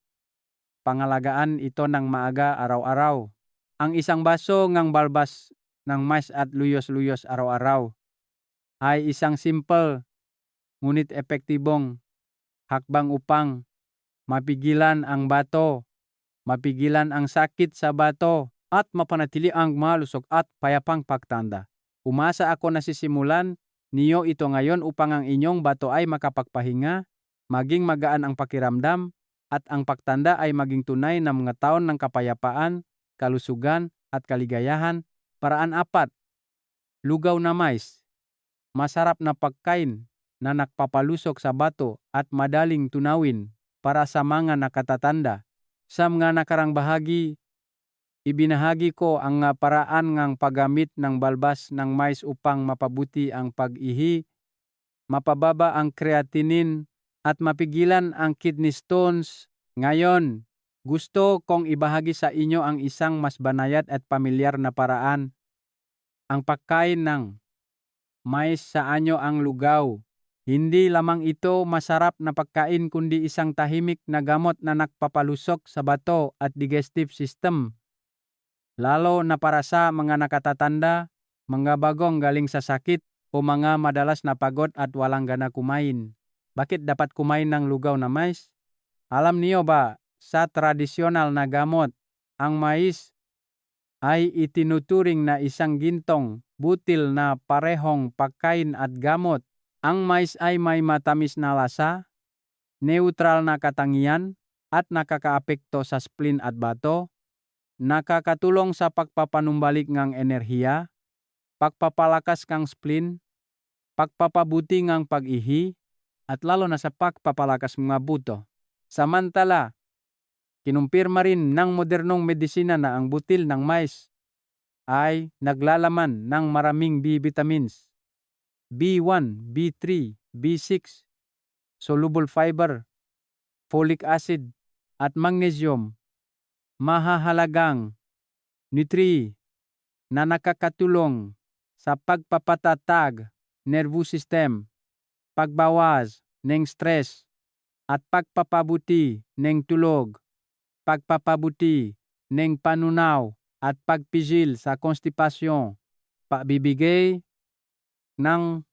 Pangalagaan ito ng maaga araw-araw. Ang isang baso ng balbas ng mais at luyos-luyos araw-araw ay isang simple ngunit epektibong hakbang upang mapigilan ang bato, mapigilan ang sakit sa bato, at mapanatili ang malusog at payapang pagtanda. Umasa ako na sisimulan niyo ito ngayon upang ang inyong bato ay makapagpahinga, maging magaan ang pakiramdam, at ang pagtanda ay maging tunay na mga taon ng kapayapaan, kalusugan, at kaligayahan. Paraan 4. Lugaw na mais. Masarap na pagkain na nagpapalusok sa bato at madaling tunawin para sa mga nakatatanda. Sa mga nakarang bahagi, ibinahagi ko ang paraan ng paggamit ng balbas ng mais upang mapabuti ang pag-ihi, mapababa ang creatinine, at mapigilan ang kidney stones. Ngayon, gusto kong ibahagi sa inyo ang isang mas banayad at pamilyar na paraan. Ang pagkain ng mais sa anyo ang lugaw. Hindi lamang ito masarap na pagkain kundi isang tahimik na gamot na nagpapalusok sa bato at digestive system. Lalo na para sa mga nakatatanda, mga bagong galing sa sakit, o mga madalas na pagod at walang gana kumain. Bakit dapat kumain ng lugaw na mais? Alam niyo ba, sa tradisyonal na gamot, ang mais ay itinuturing na isang gintong butil na parehong pagkain at gamot. Ang mais ay may matamis na lasa, neutral na katangian, at nakakaapekto sa spleen at bato. Nakakatulong sa pagpapanumbalik ng enerhiya, pagpapalakas ng spleen, pagpapabuti ng pag-ihi, at lalo na sa pagpapalakas mga buto. Samantala, kinumpirma rin ng modernong medisina na ang butil ng mais ay naglalaman ng maraming B vitamins, B1, B3, B6, soluble fiber, folic acid, at magnesium. Mahahalagang nutri na nakakatulong sa pagpapatatag nervous system, pagbawas ng stress, at pagpapabuti ng tulog, pagpapabuti ng panunaw, at pagpigil sa konstipasyon, pagbibigay ng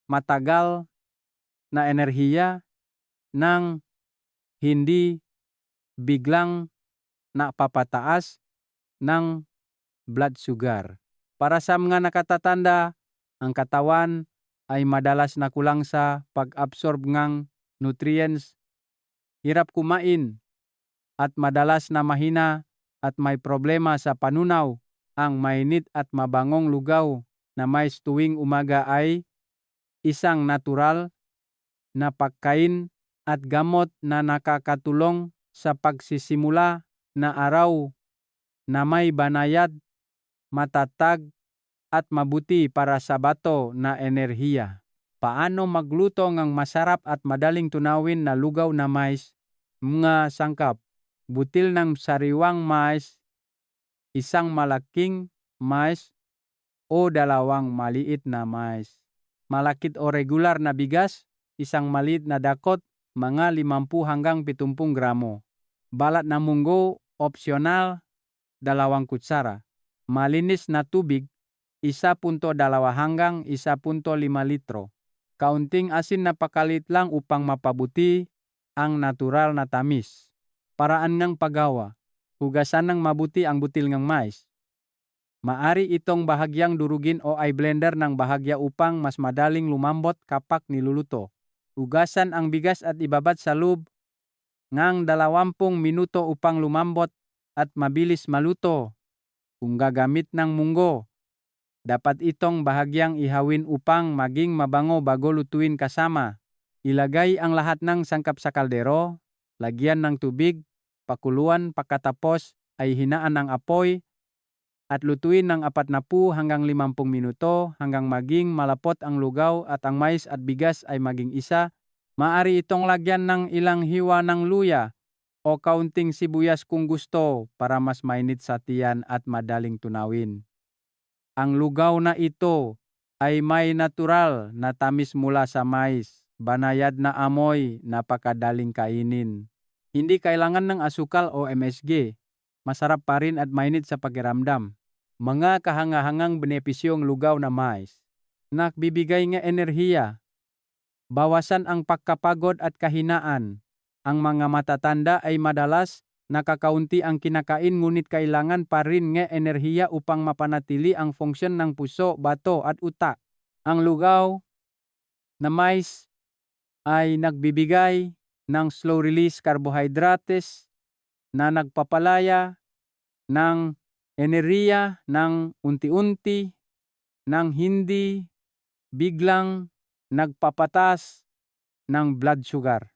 matagal na enerhiya ng hindi biglang napapataas ng blood sugar. Para sa mga nakatatanda, ang katawan ay madalas na kulang sa pag-absorb ng nutrients, hirap kumain, at madalas na mahina at may problema sa panunaw. Ang mainit at mabangong lugaw na mais tuwing umaga ay isang natural na pagkain at gamot na nakakatulong sa pagsisimula na araw na may banayad, matatag at mabuti para sa bato na enerhiya. Paano magluto ng masarap at madaling tunawin na lugaw na mais? Mga sangkap: butil ng sariwang mais, isang malaking mais o dalawang maliit na mais. Malakit o regular na bigas, isang maliit na dakot, mga 50 hanggang 70 gramo. Balat na munggo, optional, 2 kutsara. Malinis na tubig, 1.2 hanggang 1.5 litro. Kaunting asin na pakalit lang upang mapabuti ang natural na tamis. Paraan ng paggawa: hugasan ng mabuti ang butil ng mais. Maari itong bahagyang durugin o i-blender ng bahagya upang mas madaling lumambot kapag niluluto. Hugasan ang bigas at ibabad sa loob ng 20 minuto upang lumambot at mabilis maluto. Kung gagamit ng munggo, dapat itong bahagyang ihawin upang maging mabango bago lutuin kasama. Ilagay ang lahat ng sangkap sa kaldero, lagyan ng tubig, pakuluan pagkatapos ay hinaan ang apoy at lutuin ng 40 hanggang 50 minuto hanggang maging malapot ang lugaw at ang mais at bigas ay maging isa. Maari itong lagyan ng ilang hiwa ng luya o kaunting sibuyas kung gusto para mas mainit sa tiyan at madaling tunawin. Ang lugaw na ito ay may natural na tamis mula sa mais, banayad na amoy, napakadaling kainin. Hindi kailangan ng asukal o MSG. Masarap pa rin at mainit sa pakiramdam. Mga kahangahangang benepisyong lugaw na mais. Nagbibigay ng enerhiya. Bawasan ang pagkapagod at kahinaan. Ang mga matatanda ay madalas nakakaunti ang kinakain ngunit kailangan pa rin ng enerhiya upang mapanatili ang funksyon ng puso, bato at utak. Ang lugaw na mais ay nagbibigay ng slow-release carbohydrates na nagpapalaya ng enerhiya ng unti-unti ng hindi biglang nagpapatas ng blood sugar.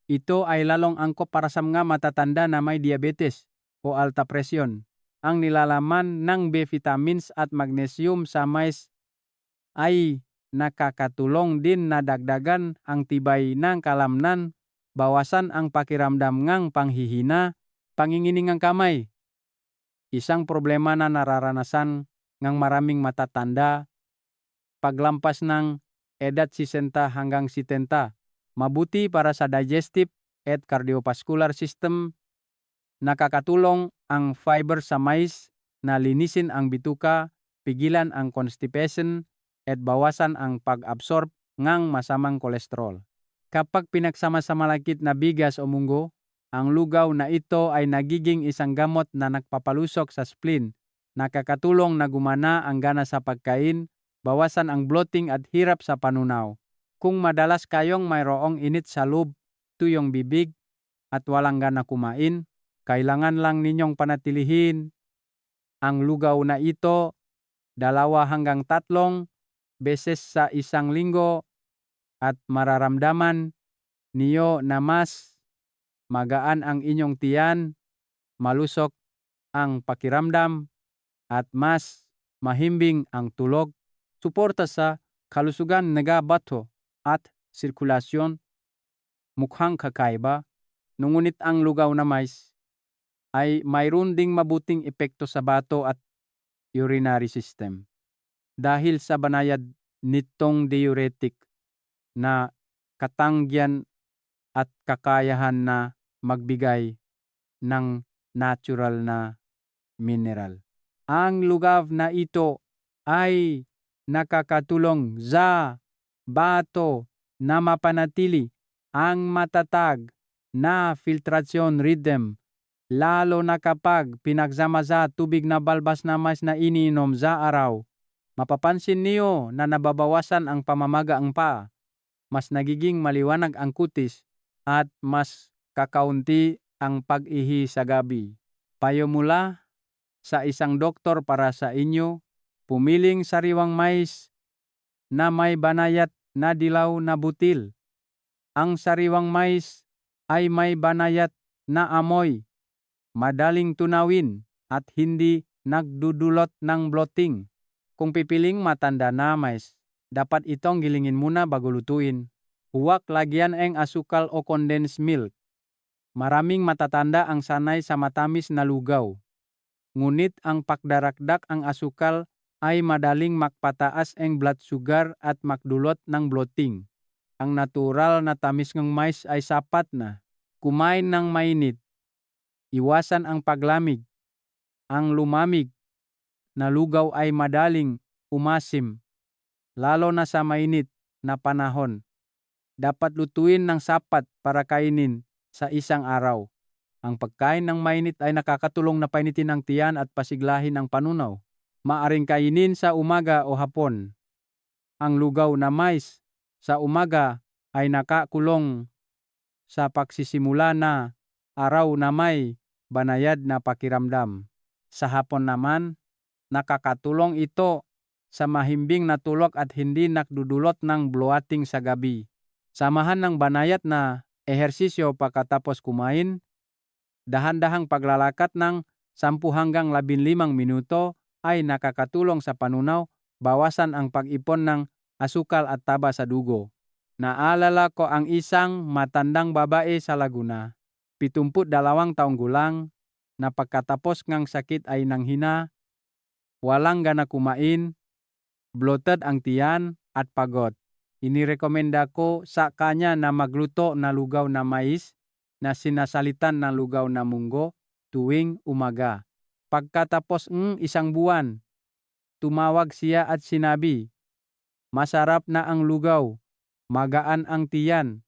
Ito ay lalong angkop para sa mga matatanda na may diabetes o alta presyon. Ang nilalaman ng B vitamins at magnesium sa mais ay nakakatulong din na dagdagan ang tibay ng kalamnan, bawasan ang pakiramdam ng panghihina, panginginig ng kamay. Isang problema na nararanasan ng maraming matatanda paglampas ng edad 60 hanggang 70. Mabuti para sa digestive at cardiovascular system. Nakakatulong ang fiber sa mais na linisin ang bituka, pigilan ang constipation, at bawasan ang pag-absorb ng masamang kolesterol. Kapag pinagsama sa malakit na bigas o munggo, ang lugaw na ito ay nagiging isang gamot na nagpapalusok sa spleen. Nakakatulong na gumana ang gana sa pagkain, bawasan ang bloating at hirap sa panunaw. Kung madalas kayong mayroong init sa loob, tuyong bibig, at walang gana kumain, kailangan lang ninyong panatilihin ang lugaw na ito 2 hanggang 3 beses sa isang linggo at mararamdaman niyo na mas magaan ang inyong tiyan, malusok ang pakiramdam, at mas mahimbing ang tulog. Suporta sa kalusugan ng bato at sirkulasyon. Mukhang kakaiba, ngunit ang lugaw na mais ay mayroon ding mabuting epekto sa bato at urinary system. Dahil sa banayad nitong diuretic na katangyan at kakayahan na magbigay ng natural na mineral. Ang lugaw na ito ay nakakatulong sa bato na mapanatili ang matatag na filtration rhythm, lalo na kapag pinagsama sa tubig na balbas na mais na iniinom sa araw. Mapapansin niyo na nababawasan ang pamamaga ang paa, mas nagiging maliwanag ang kutis, at mas kakaunti ang pag-ihi sa gabi. Payo mula sa isang doktor para sa inyo, pumiling sariwang mais na may banayat na dilaw na butil. Ang sariwang mais ay may banayat na amoy, madaling tunawin, at hindi nagdudulot ng bloating. Kung pipiling matanda na mais, dapat itong gilingin muna bago lutuin. Huwag lagyan ng asukal o condensed milk. Maraming matatanda ang sanay sa matamis na lugaw. Ngunit ang pagdarakdak ang asukal ay madaling magpataas ang blood sugar at magdulot ng bloating. Ang natural na tamis ng mais ay sapat na. Kumain ng mainit. Iwasan ang paglamig. Ang lumamig na lugaw ay madaling umasim, lalo na sa mainit na panahon. Dapat lutuin ng sapat para kainin sa isang araw. Ang pagkain ng mainit ay nakakatulong na painitin ang tiyan at pasiglahin ang panunaw. Maaring kainin sa umaga o hapon. Ang lugaw na mais sa umaga ay nakakulong sa pagsisimula na araw na may banayad na pakiramdam. Sa hapon naman, nakakatulong ito sa mahimbing na tulog at hindi nakdudulot ng bloating sa gabi. Samahan ng banayad na ehersisyo pagkatapos kumain. Dahan-dahang paglalakad ng 10 hanggang 15 minuto ay nakakatulong sa panunaw, bawasan ang pag-ipon ng asukal at taba sa dugo. Naalala ko ang isang matandang babae sa Laguna, 72 taong gulang, na pagkatapos ng sakit ay nanghina, walang gana kumain, bloated ang tiyan at pagod. Inirekomenda ko sa kanya na magluto na lugaw na mais na sinasalitan ng lugaw na munggo tuwing umaga. Pagkatapos ng 1 buwan, tumawag siya at sinabi, "Masarap na ang lugaw, magaan ang tiyan,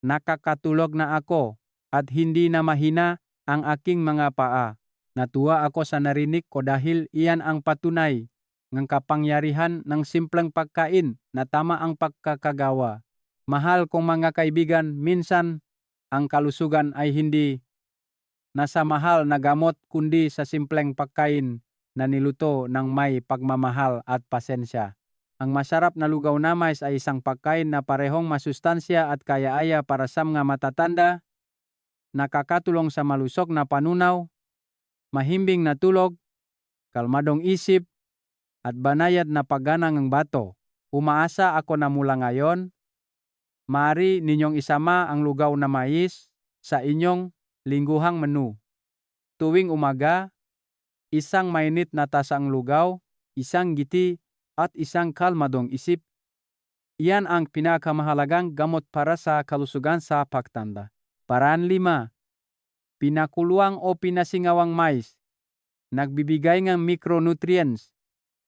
nakakatulog na ako at hindi na mahina ang aking mga paa." Natuwa ako sa narinig ko dahil iyan ang patunay ng kapangyarihan ng simpleng pagkain na tama ang pagkakagawa. Mahal kong mga kaibigan, minsan ang kalusugan ay hindi nasa mahal na gamot kundi sa simpleng pagkain na niluto ng may pagmamahal at pasensya. Ang masarap na lugaw na mais ay isang pagkain na parehong masustansya at kaya-aya para sa mga matatanda, nakakatulong sa malusog na panunaw, mahimbing na tulog, kalmadong isip, at banayad na pagganang ng bato. Umaasa ako na mula ngayon, maaari ninyong isama ang lugaw na mais sa inyong lingguhang menu. Tuwing umaga, isang mainit na tasang lugaw, isang giti, at isang kalmadong isip. Iyan ang pinakamahalagang gamot para sa kalusugan sa pagtanda. Paraan 5. Pinakuluang o pinasingawang mais. Nagbibigay ng micronutrients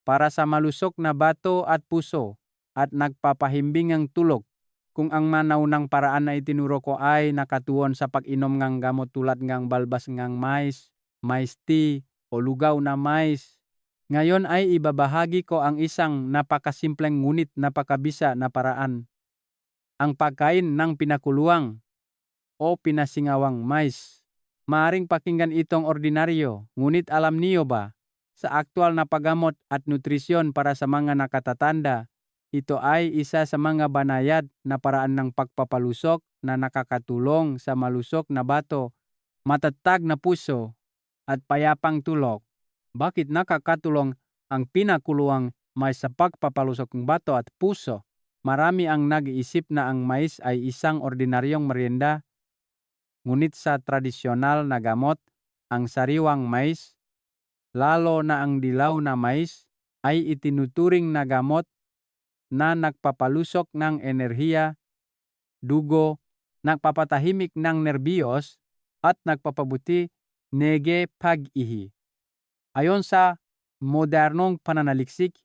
para sa malusog na bato at puso at nagpapahimbing ng tulog. Kung ang manaunang paraan na itinuro ko ay nakatuon sa pag-inom ng gamot tulad ng balbas ng mais, mais tea, o lugaw na mais, ngayon ay ibabahagi ko ang isang napakasimpleng ngunit napakabisa na paraan. Ang pagkain ng pinakuluang o pinasingawang mais. Maaring pakinggan itong ordinaryo, ngunit alam niyo ba, sa aktual na paggamot at nutrisyon para sa mga nakatatanda, ito ay isa sa mga banayad na paraan ng pagpapalusok na nakakatulong sa malusog na bato, matatag na puso, at payapang tulog. Bakit nakakatulong ang pinakuluang mais sa pagpapalusok ng bato at puso? Marami ang nag-iisip na ang mais ay isang ordinaryong merienda, ngunit sa tradisyonal na gamot, ang sariwang mais, lalo na ang dilaw na mais, ay itinuturing na gamot na nagpapalusok ng enerhiya, dugo, nagpapatahimik ng nerbiyos, at nagpapabuti nege pag-ihi. Ayon sa modernong pananaliksik,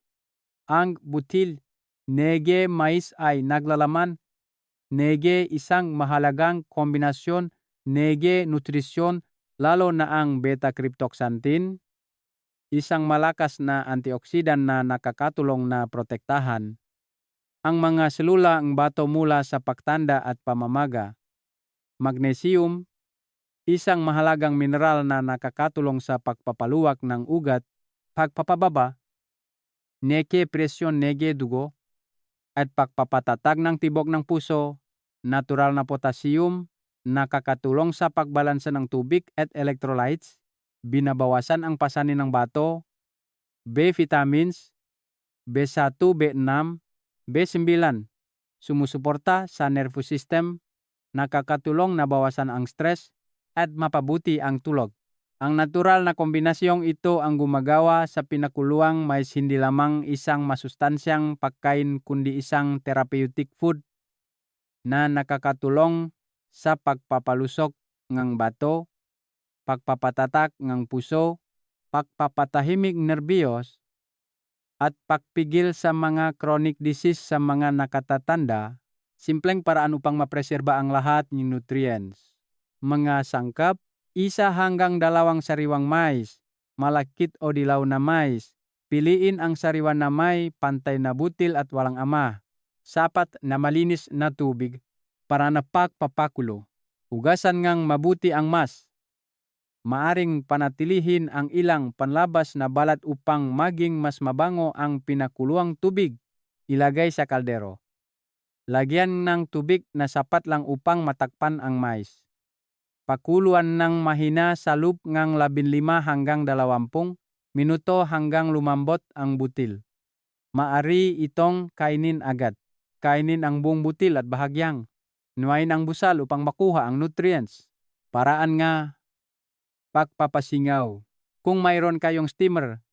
ang butil nege mais ay naglalaman nege isang mahalagang kombinasyon nege nutrisyon lalo na ang beta-cryptoxanthin, isang malakas na antioksidan na nakakatulong na protektahan ang mga selula ng bato mula sa pagtanda at pamamaga. Magnesium, isang mahalagang mineral na nakakatulong sa pagpapaluwak ng ugat, pagpapababa, nege presyon nege dugo, at pagpapatatag ng tibok ng puso. Natural na potassium, nakakatulong sa pagbalansa ng tubig at electrolytes, binabawasan ang pasanin ng bato. B vitamins, B1, B6, B9, sumusuporta sa nervous system, nakakatulong na bawasan ang stress at mapabuti ang tulog. Ang natural na kombinasyong ito ang gumagawa sa pinakuluang mais hindi lamang isang masustansyang pagkain kundi isang therapeutic food na nakakatulong sa pagpapalusok ng bato, pagpapatatak ng puso, pagpapatahimik nerbiyos, at pagpigil sa mga chronic disease sa mga nakatatanda. Simpleng paraan upang mapreserba ang lahat ng nutrients. Mga sangkap, 1 hanggang 2 sariwang mais, malakit o dilaw na mais. Piliin ang sariwan na may pantay na butil at walang ama. Sapat na malinis na tubig para na pagpapakulo. Hugasan ngang mabuti ang mas. Maaring panatilihin ang ilang panlabas na balat upang maging mas mabango ang pinakuluang tubig. Ilagay sa kaldero. Lagyan ng tubig na sapat lang upang matakpan ang mais. Pakuluan ng mahina sa loob ng 15 hanggang 20 minuto hanggang lumambot ang butil. Maari itong kainin agad. Kainin ang buong butil at bahagyang nuain ang busal upang makuha ang nutrients. Paraan nga, pagpapasingaw. Kung mayroon kayong steamer,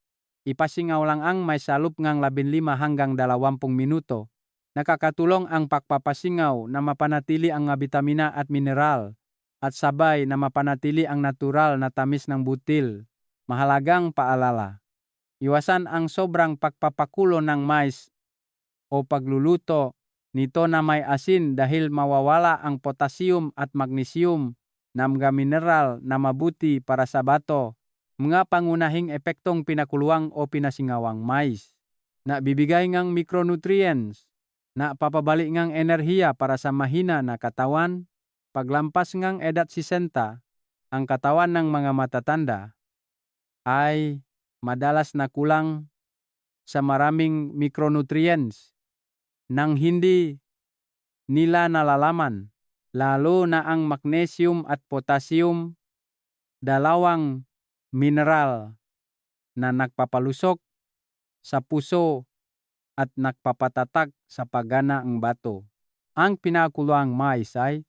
ipasingaw lang ang may salop ng 15 hanggang 20 minuto. Nakakatulong ang pagpapasingaw na mapanatili ang bitamina at mineral at sabay na mapanatili ang natural na tamis ng butil. Mahalagang paalala. Iwasan ang sobrang pagpapakulo ng mais o pagluluto nito na may asin dahil mawawala ang potassium at magnesium na mga mineral na mabuti para sa bato. Mga pangunahing epektong pinakuluang o pinasingawang mais. Na bibigay ngang micronutrients, na papabalik ngang enerhiya para sa mahina na katawan, paglampas ngang edad 60, ang katawan ng mga matatanda ay madalas na kulang sa maraming micronutrients nang hindi nila nalalaman, lalo na ang magnesium at potassium, dalawang mineral na nagpapalusok sa puso at nagpapatatag sa paggana ng bato. Ang pinakuluang mais ay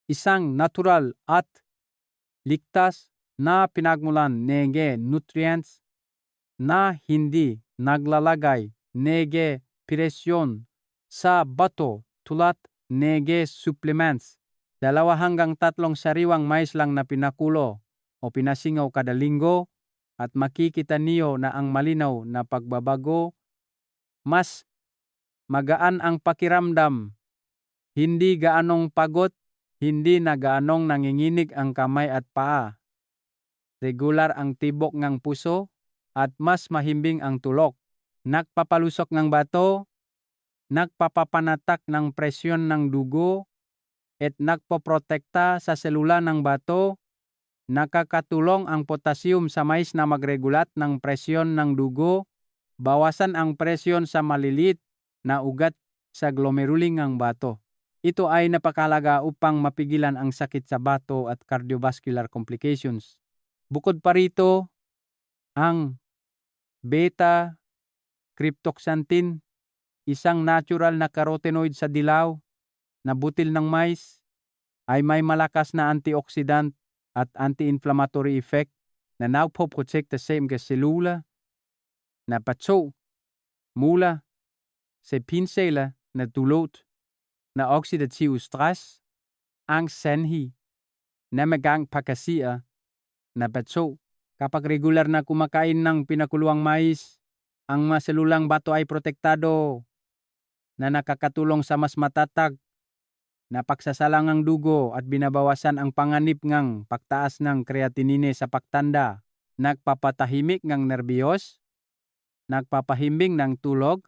isang natural at ligtas na pinagmulan nege nutrients na hindi naglalagay nege presyon sa bato tulad nege supplements. 2 hanggang 3 sariwang mais lang na pinakulo o pinasingaw kada linggo at makikita niyo na ang malinaw na pagbabago. Mas magaan ang pakiramdam. Hindi gaanong pagod, hindi na gaanong nanginginig ang kamay at paa. Regular ang tibok ng puso at mas mahimbing ang tulog. Nagpapalusok ng bato, nagpapapanatak ng presyon ng dugo, at nagpoprotekta sa selula ng bato. Nakakatulong ang potassium sa mais na magregulat ng presyon ng dugo, bawasan ang presyon sa malilit na ugat sa glomeruli ng bato. Ito ay napakahalaga upang mapigilan ang sakit sa bato at cardiovascular complications. Bukod pa rito, ang beta-cryptoxanthin, isang natural na carotenoid sa dilaw na butil ng mais, ay may malakas na antioxidant at anti-inflammatory effect na nagpoprotekta sa mga selula na bato mula sa pinsala na dulot na oxidative stress, ang sanhi na magang pakasiya na bato. Kapag regular na kumakain ng pinakuluang mais, ang mga selulang bato ay protektado na nakakatulong sa mas matatag na pagsasalang ng dugo at binabawasan ang panganib ng pagtaas ng creatinine sa pagtanda. nagpapatahimik ng nerbiyos, nagpapahimbing ng tulog,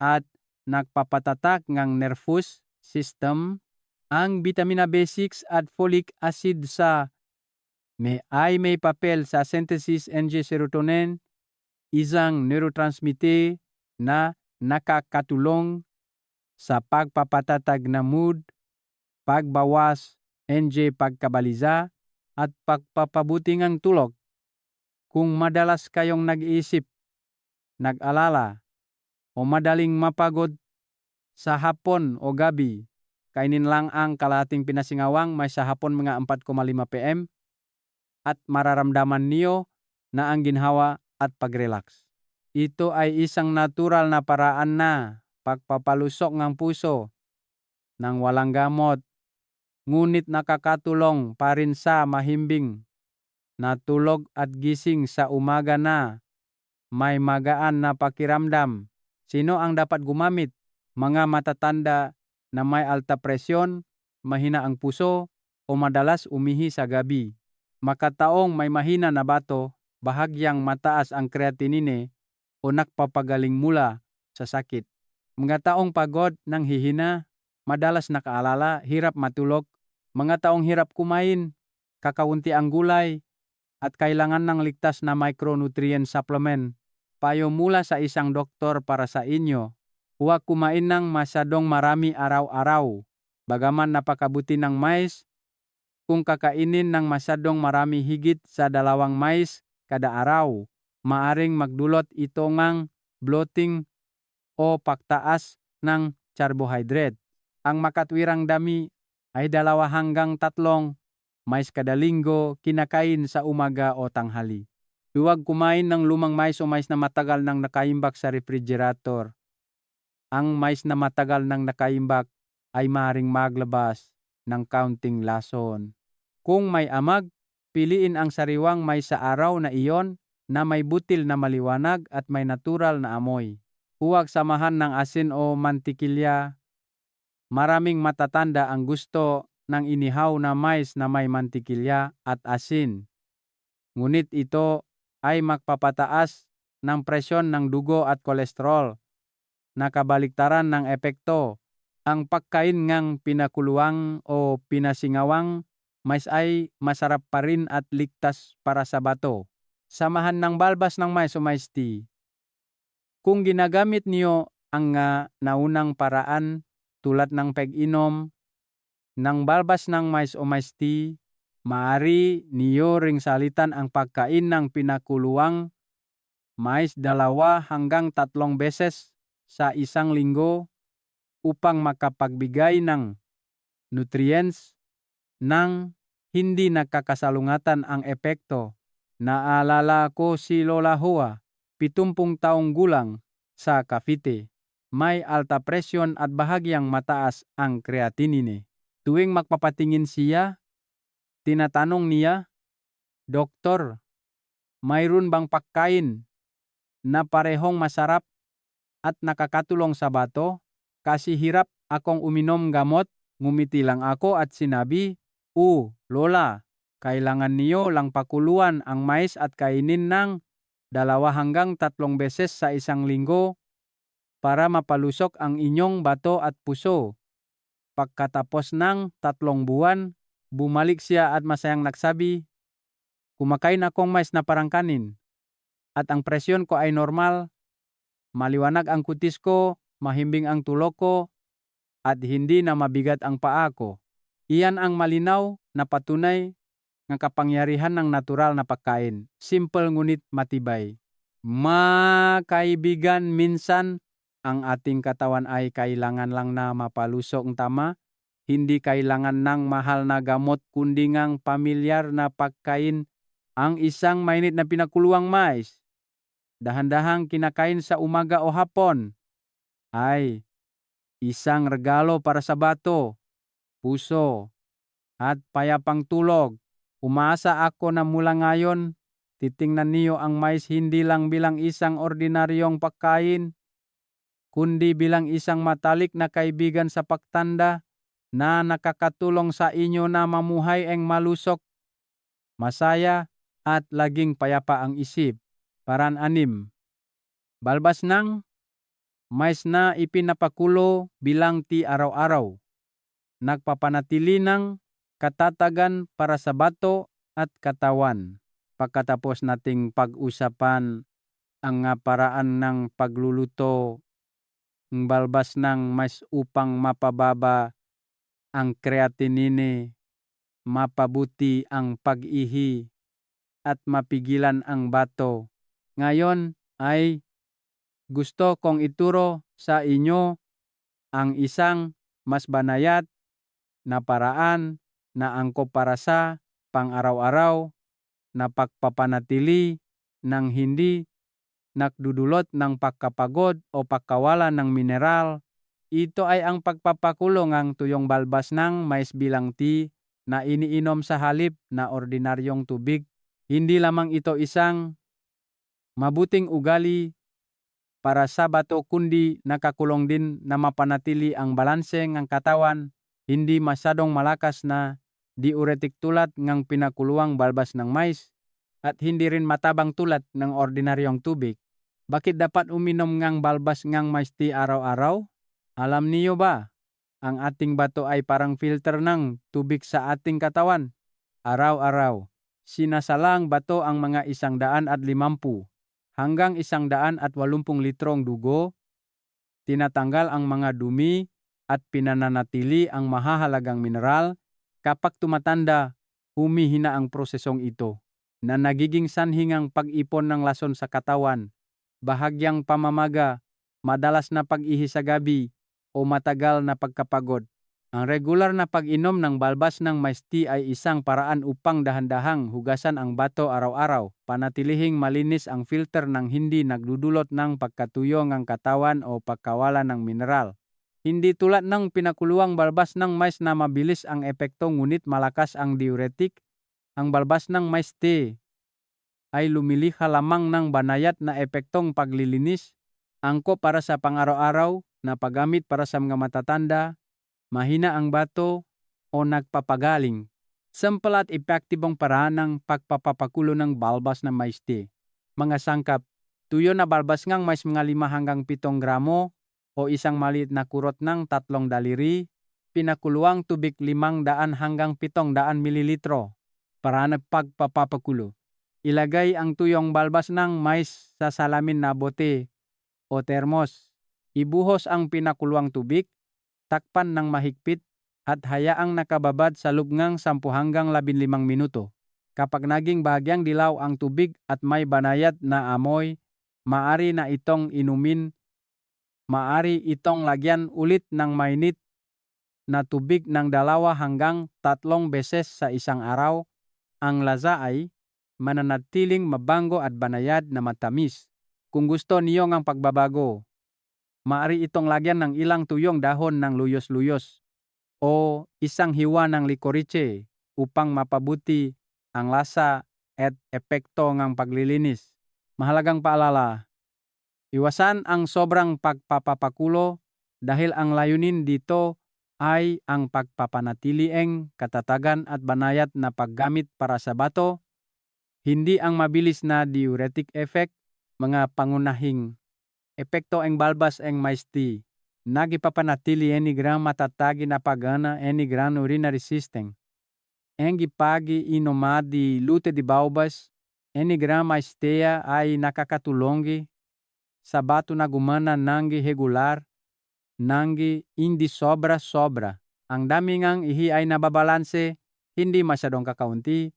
at nagpapatatak ng nervous system. Ang vitamina B6 at folic acid may papel sa synthesis ng serotonin, isang neurotransmitter na nakakatulong sa pagpapatatag ng mood, pagbawas ng pagkabalisa, at pagpapabuti ng tulog. Kung madalas kayong nag-iisip, nag-alala, o madaling mapagod sa hapon o gabi, kainin lang ang kalahating pinasingawang may sa hapon mga 4,5 PM at mararamdaman niyo na ang ginhawa at pag-relax. Ito ay isang natural na paraan na pagpapalusok ng puso nang walang gamot, ngunit nakakatulong pa rin sa mahimbing na tulog at gising sa umaga na may magaan na pakiramdam. Sino ang dapat gumamit? Mga matatanda na may alta presyon, mahina ang puso, o madalas umihi sa gabi. Makataong may mahina na bato, bahagyang mataas ang creatinine, o nakpapagaling mula sa sakit. Mga taong pagod ng hihina, madalas nakaalala, hirap matulog, mga taong hirap kumain, kakaunti ang gulay, at kailangan ng ligtas na micronutrient supplement. Payo mula sa isang doktor para sa inyo. Huwag kumain ng masyadong marami araw-araw. Bagaman napakabuti ng mais, kung kakainin ng masyadong marami higit sa 2 mais kada araw, maaring magdulot ito ng bloating o pagtaas ng carbohydrate. Ang makatwirang dami ay 2 hanggang 3 mais kada linggo kinakain sa umaga o tanghali. Huwag kumain ng lumang mais o mais na matagal nang nakaimbak sa refrigerator. Ang mais na matagal nang nakaimbak ay maaaring maglabas ng kaunting lason. Kung may amag, piliin ang sariwang mais sa araw na iyon na may butil na maliwanag at may natural na amoy. Huwag samahan ng asin o mantikilya. Maraming matatanda ang gusto ng inihaw na mais na may mantikilya at asin. Ngunit ito ay magpapataas ng presyon ng dugo at kolesterol. Nakabaliktaran ng epekto. Ang pagkain ng pinakuluang o pinasingawang mais ay masarap pa rin at ligtas para sa bato. Samahan ng balbas ng mais o mais tea. Kung ginagamit niyo ang naunang paraan tulad ng pag-inom ng balbas ng mais o mais tea, maaari niyo ring salitan ang pagkain ng pinakuluang mais 2 hanggang 3 beses sa isang linggo upang makapagbigay ng nutrients nang hindi nakakasalungatan ang epekto. Naalala ko si Lola Hua, 70 taong gulang, sa Cavite. May alta presyon at bahagyang mataas ang creatinine. Tuwing magpapatingin siya, tinatanong niya, "Doktor, mayroon bang pagkain na parehong masarap at nakakatulong sa bato? Kasi hirap akong uminom gamot." Ngumiti lang ako at sinabi, Lola, kailangan niyo lang pakuluan ang mais at kainin ng 2 hanggang 3 beses sa isang linggo para mapalusok ang inyong bato at puso." Pagkatapos ng 3 buwan, bumalik siya at masayang nagsabi, "Kumakain akong mais na parang kanin at ang presyon ko ay normal, maliwanag ang kutis ko, mahimbing ang tulog ko, at hindi na mabigat ang paa ko." Iyan ang malinaw na patunay ng kapangyarihan ng natural na pagkain. Simple ngunit matibay. Kaibigan, minsan ang ating katawan ay kailangan lang na mapalusok ng tama. Hindi kailangan ng mahal na gamot kundi ngang pamilyar na pagkain. Ang isang mainit na pinakuluang mais, dahan-dahang kinakain sa umaga o hapon, ay isang regalo para sa bato, puso, at payapang tulog. Umaasa ako na mula ngayon, titingnan niyo ang mais hindi lang bilang isang ordinaryong pagkain, kundi bilang isang matalik na kaibigan sa pagtanda na nakakatulong sa inyo na mamuhay ang malusok, masaya, at laging payapa ang isip. Paran 6. Balbas ng mais na ipinapakulo bilang ti araw-araw. Nagpapanatili ng katatagan para sa bato at katawan. Pagkatapos nating pag-usapan ang paraan ng pagluluto ng balbas ng mais upang mapababa ang creatinine, mapabuti ang pag-ihi, at mapigilan ang bato. Ngayon ay gusto kong ituro sa inyo ang isang mas banayad na paraan na angkop para sa pang-araw-araw na pagpapanatili ng hindi nakdudulot ng pagkapagod o pagkawala ng mineral. Ito ay ang pagpapakulo ng tuyong balbas ng mais bilang tea na iniinom sa halip na ordinaryong tubig. Hindi lamang ito isang mabuting ugali para sa bato kundi nakakulong din na mapanatili ang balanse ng katawan, hindi masyadong malakas na diuretic tulad ng pinakuluang balbas ng mais at hindi rin matabang tulad ng ordinaryong tubig. Bakit dapat uminom ng balbas ng mais tea araw-araw? Alam niyo ba, ang ating bato ay parang filter ng tubig sa ating katawan. Araw-araw, sinasalang bato ang mga 150 hanggang 180 litrong dugo, tinatanggal ang mga dumi at pinananatili ang mahahalagang mineral. Kapag tumatanda, humihina ang prosesong ito na nagiging sanhingang pag-ipon ng lason sa katawan, bahagyang pamamaga, madalas na pag-ihi sa gabi o matagal na pagkapagod. Ang regular na pag-inom ng balbas ng mais tea ay isang paraan upang dahan-dahang hugasan ang bato araw-araw, panatilihing malinis ang filter ng hindi nagdudulot ng pagkatuyo ng katawan o pagkawala ng mineral. Hindi tulad ng pinakuluang balbas ng mais na mabilis ang epekto ngunit malakas ang diuretic, ang balbas ng mais tea ay lumilikha lamang ng banayad na epektong paglilinis, angkop para sa pang-araw-araw na paggamit para sa mga matatanda, mahina ang bato o nagpapagaling. Simple at epektibong paraan ng pagpapakulo ng balbas ng mais tea. Mga sangkap, tuyo na balbas ng mais mga 5 hanggang 7 gramo o isang maliit na kurot ng 3 daliri, pinakuluang tubig 500 hanggang 700 mililitro. Para ng pagpapakulo, ilagay ang tuyong balbas ng mais sa salamin na bote o termos. Ibuhos ang pinakuluang tubig, takpan ng mahigpit at hayaang nakababad sa loob ng 10 hanggang 15 minuto. Kapag naging bahagyang dilaw ang tubig at may banayad na amoy, maaari na itong inumin. Maaari itong lagyan ulit ng mainit na tubig ng 2 hanggang 3 beses sa isang araw. Ang lasa ay mananatiling mabango at banayad na matamis. Kung gusto niyo ng pagbabago, maaari itong lagyan ng ilang tuyong dahon ng luyos-luyos o isang hiwa ng licorice upang mapabuti ang lasa at epekto ng paglilinis. Mahalagang paalala, iwasan ang sobrang pagpapakulo dahil ang layunin dito ay ang pagpapanatiliing katatagan at banayad na paggamit para sa bato, hindi ang mabilis na diuretic effect. Mga pangunahing epekto ang balbas ang mais tea. Nagipapanatili any gram matatagi na pagana any gram urinary system. Ang gipagi inomadi lute di balbas, any gram mais tea ay nakakatulongi sa bato na gumana nangi regular, nangi hindi sobra-sobra. Ang dami ngang ihi ay nababalanse, hindi masyadong kakaunti,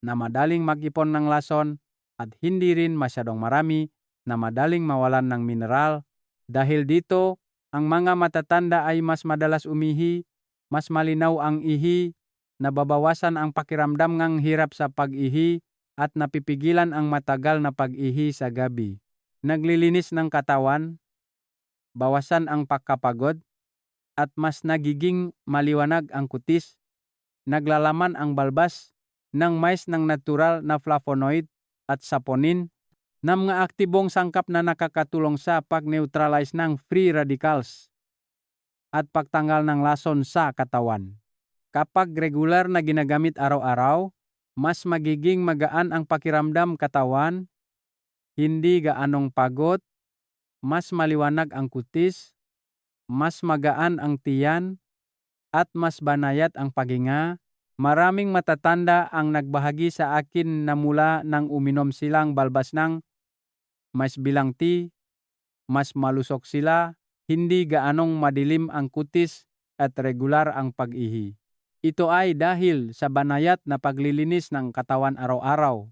na madaling mag-ipon ng lason, at hindi rin masyadong marami na madaling mawalan ng mineral. Dahil dito, ang mga matatanda ay mas madalas umihi, mas malinaw ang ihi, nababawasan ang pakiramdam ng hirap sa pag-ihi, at napipigilan ang matagal na pag-ihi sa gabi. Naglilinis ng katawan, bawasan ang pagkapagod, at mas nagiging maliwanag ang kutis. Naglalaman ang balbas ng mais ng natural na flavonoid at saponin na mga aktibong sangkap na nakakatulong sa pag-neutralize ng free radicals at pagtanggal ng lason sa katawan. Kapag regular na ginagamit araw-araw, Mas magiging magaan ang pakiramdam katawan, hindi gaanong pagod, mas maliwanag ang kutis, mas magaan ang tiyan, at mas banayad ang paghinga. Maraming matatanda ang nagbahagi sa akin na mula nang uminom silang balbas ng mais bilang tea, mas malusog sila, hindi gaanong madilim ang kutis at regular ang pag-ihi. Ito ay dahil sa banayad na paglilinis ng katawan araw-araw,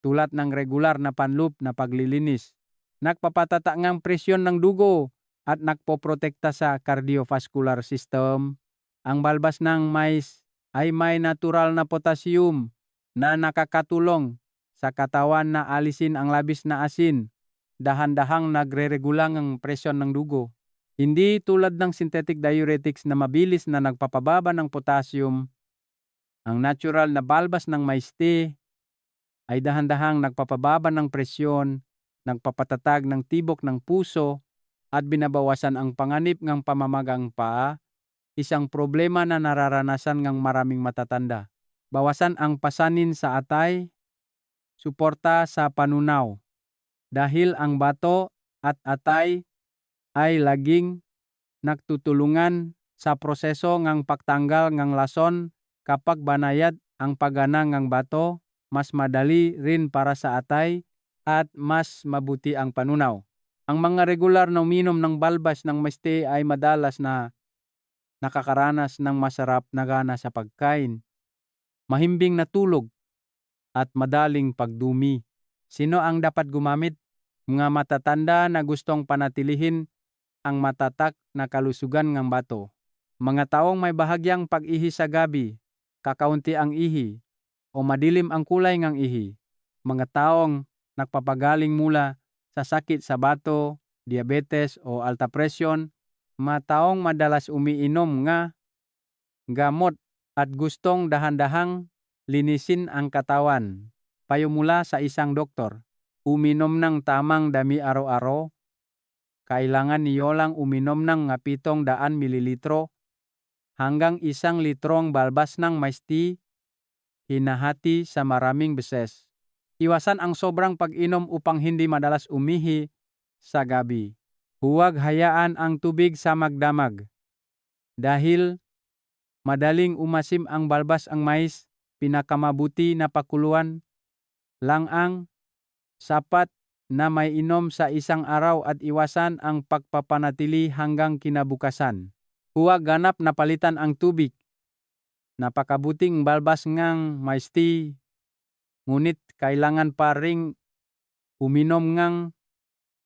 tulad ng regular na panloop na paglilinis. Nagpapatata ng presyon ng dugo at nagpoprotekta sa cardiovascular system. Ang balbas ng mais ay may natural na potassium na nakakatulong sa katawan na alisin ang labis na asin, dahan-dahang nagre-regula ng presyon ng dugo. Hindi tulad ng synthetic diuretics na mabilis na nagpapababa ng potassium, ang natural na balbas ng mais tea ay dahan-dahang nagpapababa ng presyon, nagpapatatag ng tibok ng puso, at binabawasan ang panganib ng pamamagang paa, isang problema na nararanasan ng maraming matatanda. Bawasan ang pasanin sa atay, suporta sa panunaw. Dahil ang bato at atay ay laging nagtutulungan sa proseso ng pagtanggal ng lason. Kapag banayad ang paggana ng bato, mas madali rin para sa atay at mas mabuti ang panunaw. Ang mga regular na uminom ng balbas ng mais tea ay madalas na nakakaranas ng masarap na gana sa pagkain, mahimbing na tulog, at madaling pagdumi. Sino ang dapat gumamit? Mga matatanda na gustong panatilihin ang matatak na kalusugan ng bato. Mga taong may bahagyang pag-ihi sa gabi, kakaunti ang ihi, o madilim ang kulay ng ihi. Mga taong nagpapagaling mula sa sakit sa bato, diabetes o alta presyon, mga taong madalas umiinom nga gamot at gustong dahan-dahang linisin ang katawan. Payo mula sa isang doktor, uminom ng tamang dami araw-araw. Kailangan niyo lang uminom ng 700 mililitro hanggang 1 litrong balbas ng mais tea, hinahati sa maraming beses. Iwasan ang sobrang pag-inom upang hindi madalas umihi sa gabi. Huwag hayaan ang tubig sa magdamag. Dahil madaling umasim ang balbas ang mais, pinakamabuti na pakuluan lang ang sapat na may inom sa isang araw at iwasan ang pagpapanatili hanggang kinabukasan. Huwag ganap na palitan ang tubig. Napakabuting balbas ngang mais tea, ngunit kailangan pa ring uminom ngang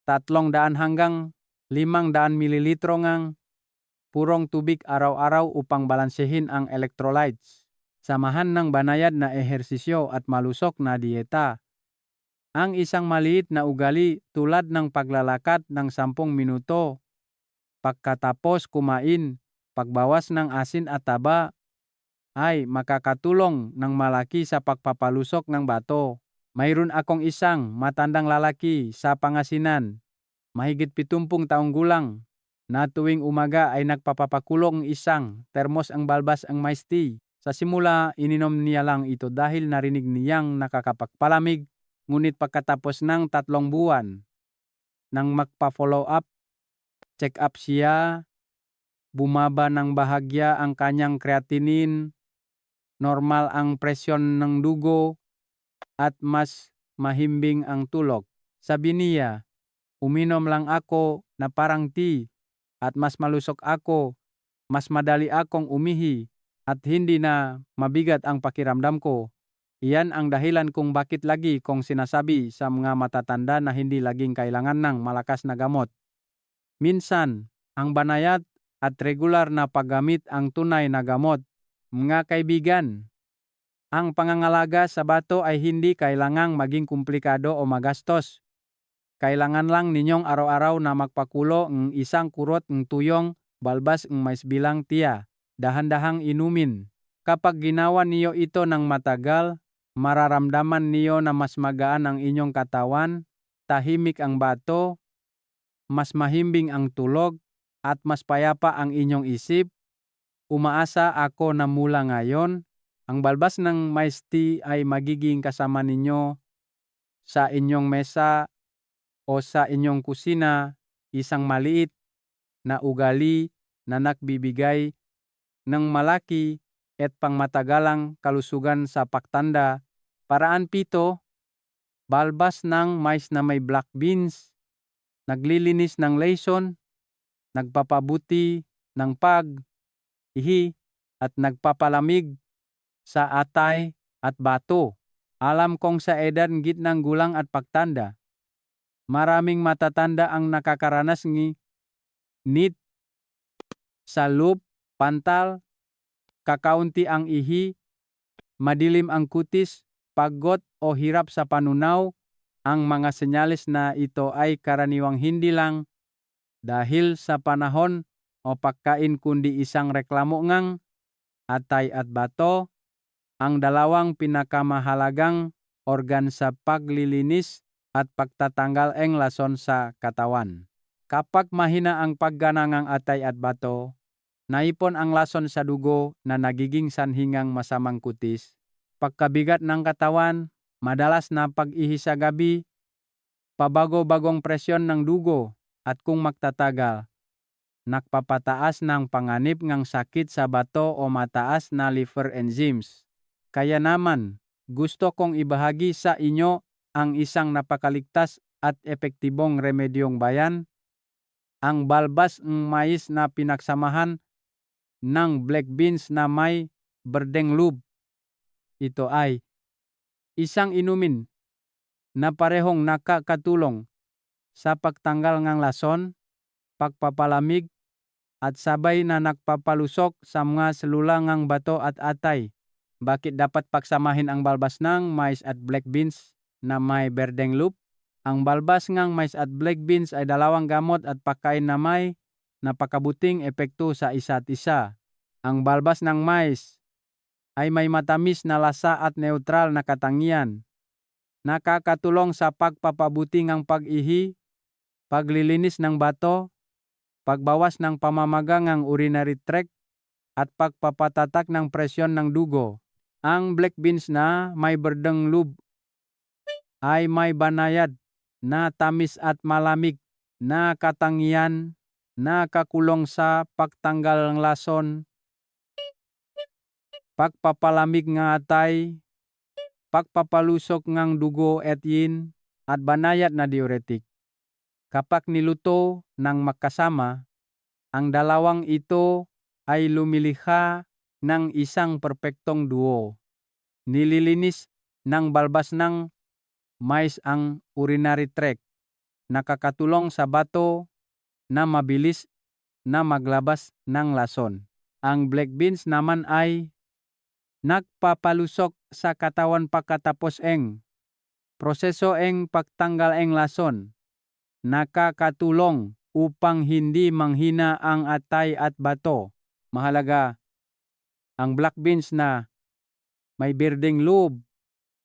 300 hanggang 500 mililitro ngang purong tubig araw-araw upang balansehin ang electrolytes. Samahan ng banayad na ehersisyo at malusog na dieta. Ang isang maliit na ugali tulad ng paglalakad ng 10 minuto, pagkatapos kumain, pagbawas ng asin at taba, ay makakatulong ng malaki sa pagpapalusok ng bato. Mayroon akong isang matandang lalaki sa Pangasinan, mahigit 70 taong gulang, na tuwing umaga ay nagpapapakulong isang termos ang balbas ang mais tea. Sa simula, ininom niya lang ito dahil narinig niyang nakakapagpalamig, ngunit pagkatapos ng 3 buwan, nang magpa-follow up, check up siya, bumaba ng bahagya ang kanyang creatinine, normal ang presyon ng dugo, at mas mahimbing ang tulog. Sabi niya, uminom lang ako na parang tea at mas malusog ako, mas madali akong umihi at hindi na mabigat ang pakiramdam ko. Iyan ang dahilan kung bakit lagi kong sinasabi sa mga matatanda na hindi laging kailangan ng malakas na gamot. Minsan, ang banayad at regular na paggamit ang tunay na gamot. Mga kaibigan, ang pangangalaga sa bato ay hindi kailangang maging komplikado o magastos. Kailangan lang ninyong araw-araw na magpakulo ng 1 kurot ng tuyong balbas ng mais bilang tea. Dahan-dahang inumin. Kapag ginawa niyo ito ng matagal, mararamdaman niyo na mas magaan ang inyong katawan, tahimik ang bato, mas mahimbing ang tulog, at mas payapa ang inyong isip. Umaasa ako na mula ngayon, Ang balbas ng mais tea ay magiging kasama ninyo sa inyong mesa o sa inyong kusina, isang maliit na ugali na nagbibigay ng malaki at pangmatagalang kalusugan sa pagtanda. Paraan 7, balbas ng mais na may black beans, naglilinis ng lesion, nagpapabuti ng pag-ihi at nagpapalamig sa atay at bato. Alam kong sa edad gitnang gulang at pagtanda, maraming matatanda ang nakakaranas nit sa loob, pantal, kakaunti ang ihi, madilim ang kutis, pagod o hirap sa panunaw. Ang mga senyales na ito ay karaniwang hindi lang dahil sa panahon o pagkain kundi isang reklamo ngang atay at bato, ang dalawang pinakamahalagang organ sa paglilinis at pagtatanggal ng lason sa katawan. Kapag mahina ang paggana ng atay at bato, naipon ang lason sa dugo na nagiging sanhingang masamang kutis. Pagkabigat ng katawan, madalas na pag-ihi sa gabi, pabago-bagong presyon ng dugo, at kung magtatagal, nakpapataas ng panganib ng sakit sa bato o mataas na liver enzymes. Kaya naman, gusto kong ibahagi sa inyo ang isang napakaligtas at epektibong remedyong bayan, ang balbas ng mais na pinagsamahan ng black beans na may berdeng loob. Ito ay isang inumin na parehong nakakatulong sa pagtanggal ng lason, pagpapalamig, at sabay na nagpapalusok sa mga selula ng bato at atay. Bakit dapat pagsamahin ang balbas ng mais at black beans na may berdeng loob? Ang balbas ng mais at black beans ay dalawang gamot at pagkain na may napakabuting epekto sa isa't isa. Ang balbas ng mais ay may matamis na lasa at neutral na katangian. Nakakatulong sa pagpapabuti ng pag-ihi, paglilinis ng bato, pagbawas ng pamamaga ng urinary tract, at pagpapatatak ng presyon ng dugo. Ang black beans na may berdeng loob ay may banayad na tamis at malamig na katangian, nakakulong sa pagtanggal ng lason, pagpapalamig ng atay, pagpapalusok ng dugo at yin, at banayad na diuretic. Kapag niluto ng magkasama, ang dalawang ito ay lumilikha ng isang perpektong duo. Nililinis ng balbas ng mais ang urinary tract, nakakatulong sa bato na mabilis na maglabas ng lason. Ang black beans naman ay nagpapalusok sa katawan pagkatapos ng proseso ng pagtanggal ng lason, nakakatulong upang hindi manghina ang atay at bato. Mahalaga, ang black beans na may berdeng loob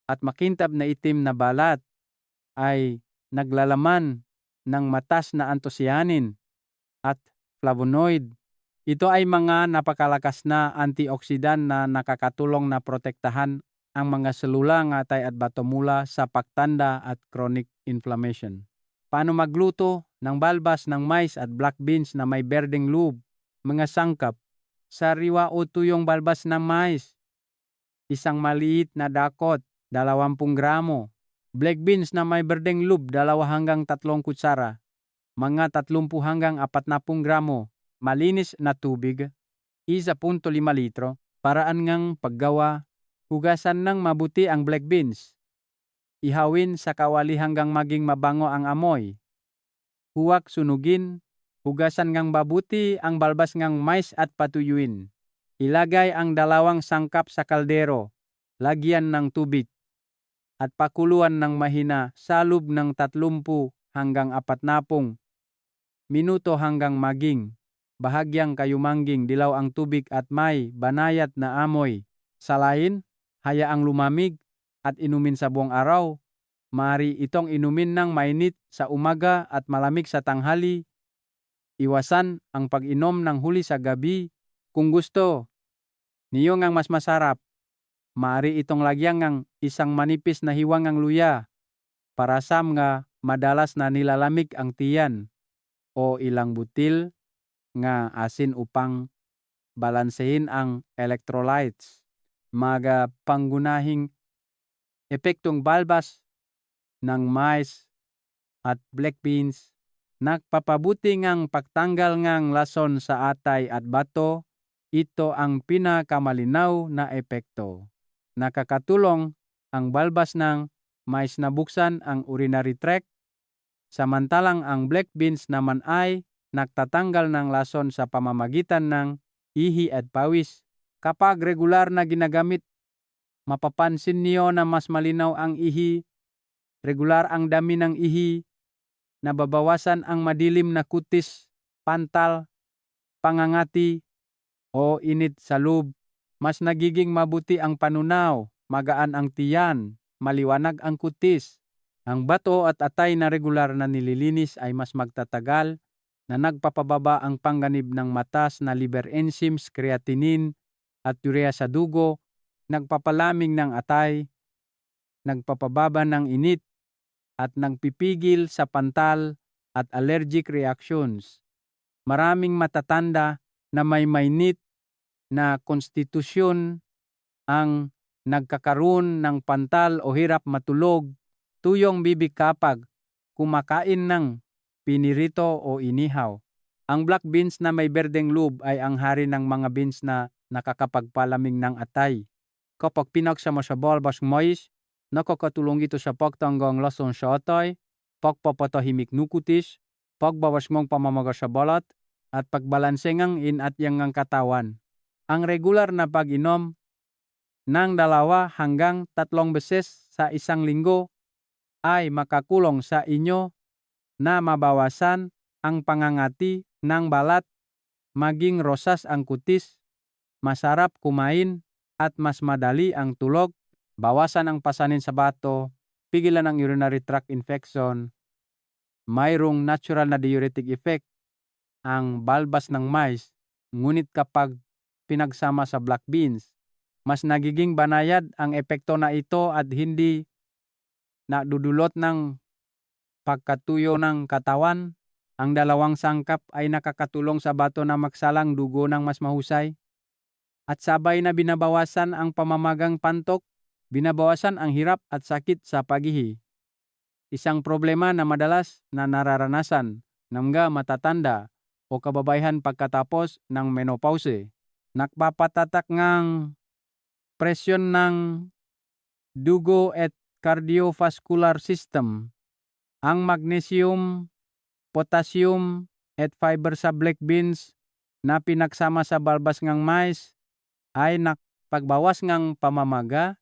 at makintab na itim na balat ay naglalaman ng matas na antocyanin at flavonoid. Ito ay mga napakalakas na antioxidant na nakakatulong na protektahan ang mga selula ng atay at bato mula sa pagtanda at chronic inflammation. Paano magluto ng balbas ng mais at black beans na may berdeng loob? Mga sangkap: sariwa o tuyong balbas ng mais, isang maliit na dakot, 20 gramo. Black beans na may berdeng loob, 2 hanggang 3 kutsara, mga 30 hanggang 40 gramo. Malinis na tubig, 1.5 litro. Paraan ngang paggawa: hugasan ng mabuti ang black beans. Ihawin sa kawali hanggang maging mabango ang amoy. Huwag sunugin. Hugasan ngang mabuti ang balbas ngang mais at patuyuin. Ilagay ang 2 sangkap sa kaldero. Lagyan ng tubig at pakuluan ng mahina sa loob ng 30 hanggang 40 minuto hanggang maging bahagyang kayumangging dilaw ang tubig at may banayad na amoy. Salain, hayaang lumamig at inumin sa buong araw. Maaari itong inumin ng mainit sa umaga at malamig sa tanghali. Iwasan ang pag-inom ng huli sa gabi. Kung gusto niyo ngang mas masarap, Maari itong lagyan ng isang manipis na hiwang ng luya para sam nga madalas na nilalamig ang tiyan o ilang butil nga asin upang balansehin ang electrolytes. Maga panggunahing epektong balbas ng mais at black beans nagpapabuti ngang pagtanggal ngang lason sa atay at bato. Ito ang pinakamalinaw na epekto. Nakakatulong ang balbas ng mais na buksan ang urinary tract, samantalang ang black beans naman ay nagtatanggal ng lason sa pamamagitan ng ihi at pawis. Kapag regular na ginagamit, mapapansin niyo na mas malinaw ang ihi, regular ang dami ng ihi, nababawasan ang madilim na kutis, pantal, pangangati, o init sa loob. Mas nagiging mabuti ang panunaw, magaan ang tiyan, maliwanag ang kutis. Ang bato at atay na regular na nililinis ay mas magtatagal na nagpapababa ang pangganib ng matas na liver enzymes, creatinine at urea sa dugo, nagpapalamig ng atay, nagpapababa ng init, at nagpipigil sa pantal at allergic reactions. Maraming matatanda na may mainit na konstitusyon ang nagkakaroon ng pantal o hirap matulog, tuyong bibig kapag kumakain ng pinirito o inihaw. Ang black beans na may berdeng loob ay ang hari ng mga beans na nakakapagpalamig ng atay. Kapag pinagsama sa balbas mais, nakakatulong ito sa pagtanggang lason sa atay, pagpapatahimik nukutis, pagbawas ng pamamaga sa balat, at pagbalanse ng inatyang ng katawan. Ang regular na pag-inom ng 2 hanggang 3 beses sa isang linggo ay makakulong sa inyo na mabawasan ang pangangati ng balat, maging rosas ang kutis, masarap kumain at mas madali ang tulog, bawasan ang pasanin sa bato, pigilan ang urinary tract infection, mayroong natural na diuretic effect ang balbas ng mais, ngunit kapag pinagsama sa black beans, mas nagiging banayad ang epekto na ito at hindi nadudulot ng pagkatuyo ng katawan. Ang dalawang sangkap ay nakakatulong sa bato na magsalang dugo ng mas mahusay. At sabay na binabawasan ang pamamagang pantok, binabawasan ang hirap at sakit sa paghihi. Isang problema na madalas na nararanasan ng mga matatanda o kababayan pagkatapos ng menopause. Nagpapatatak ng presyon ng dugo at cardiovascular system. Ang magnesium, potassium at fiber sa black beans na pinagsama sa balbas ng mais ay nakpagbawas ng pamamaga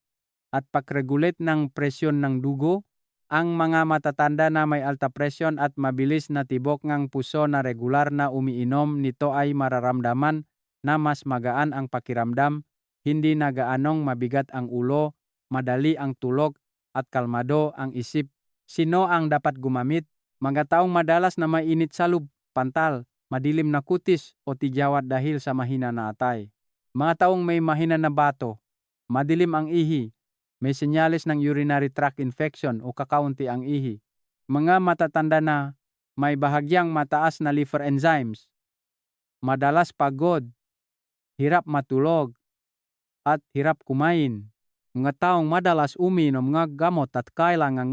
at pag-regulate ng presyon ng dugo. Ang mga matatanda na may alta presyon at mabilis na tibok ng puso na regular na umiinom nito ay mararamdaman na mas magaan ang pakiramdam, hindi na gaanong mabigat ang ulo, madali ang tulog at kalmado ang isip. Sino ang dapat gumamit? Mga taong madalas na mainit sa loob, pantal, madilim na kutis o tigyawat dahil sa mahina na atay. Mga taong may mahina na bato, madilim ang ihi, may senyales ng urinary tract infection o kakaunti ang ihi. Mga matatanda na may bahagyang mataas na liver enzymes, madalas pagod, hirap matulog, at hirap kumain. Mga taong madalas uminom ng gamot at kailangan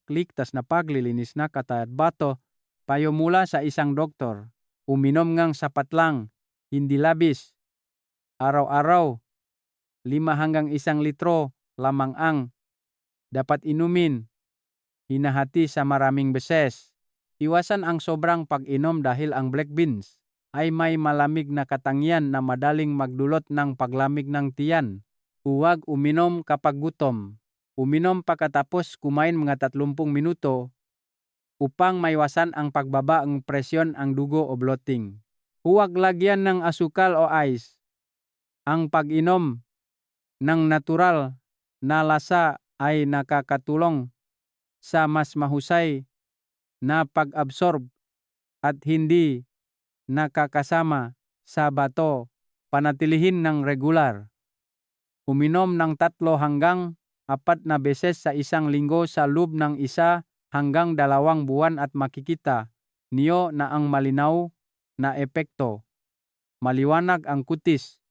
ligtas na paglilinis na katay at bato, payo mula sa isang doktor. Uminom ng sapat lang, hindi labis. Araw-araw, 5 hanggang 1 litro lamang ang dapat inumin, hinahati sa maraming beses. Iwasan ang sobrang pag-inom dahil ang black beans ay may malamig na katangian na madaling magdulot ng paglamig ng tiyan. Huwag uminom kapag gutom. Uminom pagkatapos kumain mga 30 minuto upang maiwasan ang pagbaba ng presyon ang dugo o bloating. Huwag lagyan ng asukal o ice. Ang pag-inom ng natural na lasa ay nakakatulong sa mas mahusay na pag-absorb at hindi nakakasama sa bato. Panatilihin ng regular Uminom ng 3 hanggang 4 na beses sa isang linggo sa loob ng 1 hanggang 2 buwan at makikita niyo na ang malinaw na epekto. Maliwanag ang kutis,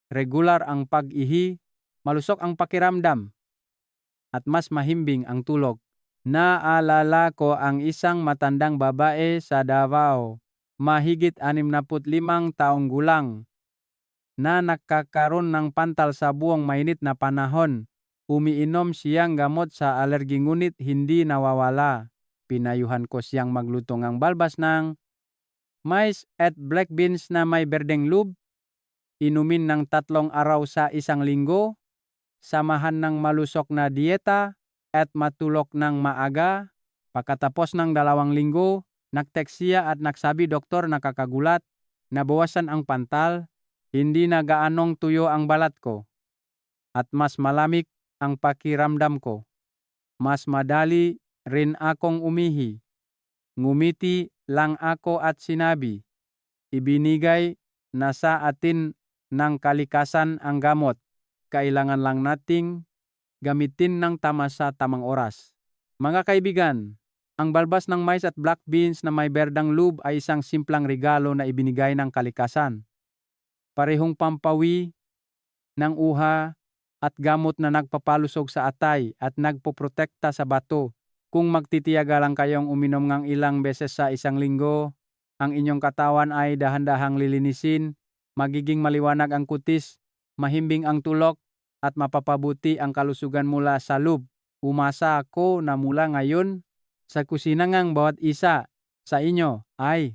regular ang pag-ihi, malusog ang pakiramdam, at mas mahimbing ang tulog. Naalala ko ang isang matandang babae sa Davao, mahigit 65 taong gulang, na nakakaroon ng pantal sa buong mainit na panahon. Umiinom siyang gamot sa alergi ngunit hindi nawawala. Pinayuhan ko siyang magluto ng balbas ng mais at black beans na may berdeng lube. Inumin ng 3 araw sa isang linggo. Samahan ng malusok na dieta at matulog ng maaga. Pagkatapos ng 2 linggo, nag-text siya at nagsabi, "Doktor, nakakagulat. Nabawasan ang pantal. Hindi na gaanong tuyo ang balat ko. At mas malamig ang pakiramdam ko. Mas madali rin akong umihi." Ngumiti lang ako at sinabi, "Ibinigay na sa atin ng kalikasan ang gamot. Kailangan lang nating gamitin ng tama sa tamang oras." Mga kaibigan, ang balbas ng mais at black beans na may berdang lube ay isang simplang regalo na ibinigay ng kalikasan. Parehong pampawi ng uha at gamot na nagpapalusog sa atay at nagpoprotekta sa bato. Kung magtitiyaga lang kayong uminom ng ilang beses sa isang linggo, ang inyong katawan ay dahan-dahang lilinisin, magiging maliwanag ang kutis, mahimbing ang tulog, at mapapabuti ang kalusugan mula sa loob. Umasa ako na mula ngayon, sa kusina ngang bawat isa sa inyo ay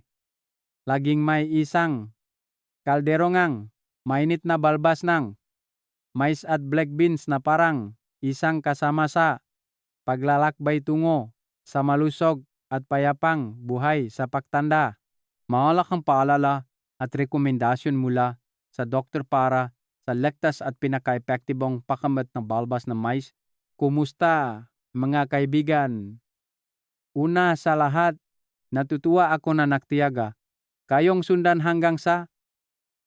laging may isang kaldero ngang mainit na balbas ng mais at black beans na parang isang kasama sa paglalakbay tungo sa malusog at payapang buhay sa pagtanda. Mahalagang paalala at rekomendasyon mula sa doktor para sa ligtas at pinaka-epektibong pagkamit ng balbas ng mais. Kumusta mga kaibigan? Una sa lahat, natutuwa ako na nagtiyaga kayong sundan hanggang sa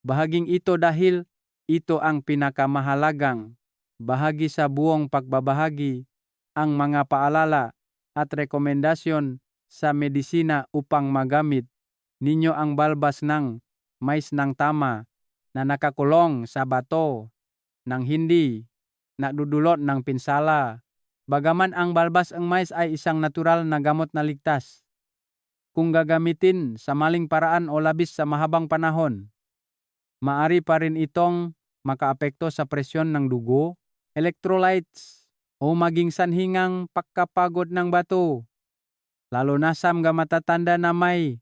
bahaging ito dahil ito ang pinakamahalagang bahagi sa buong pagbabahagi, ang mga paalala at rekomendasyon sa medisina upang magamit ninyo ang balbas ng mais ng tama na nakakulong sa bato nang hindi nadudulot ng pinsala. Bagaman ang balbas ng mais ay isang natural na gamot na ligtas, kung gagamitin sa maling paraan o labis sa mahabang panahon, maari pa rin itong makaapekto sa presyon ng dugo, electrolytes, o maging sanhingang pagkapagod ng bato, lalo na sa mga matatanda na may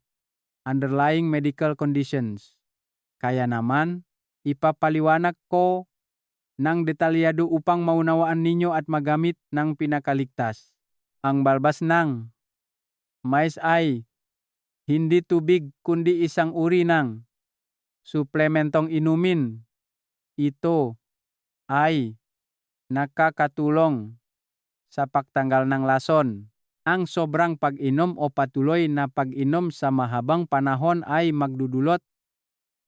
underlying medical conditions. Kaya naman, ipapaliwanag ko ng detalyado upang maunawaan ninyo at magamit ng pinakaligtas. Ang balbas ng mais ay hindi tubig kundi isang uri ng suplementong inumin. Ito ay nakakatulong sa pagtanggal ng lason. Ang sobrang pag-inom o patuloy na pag-inom sa mahabang panahon ay magdudulot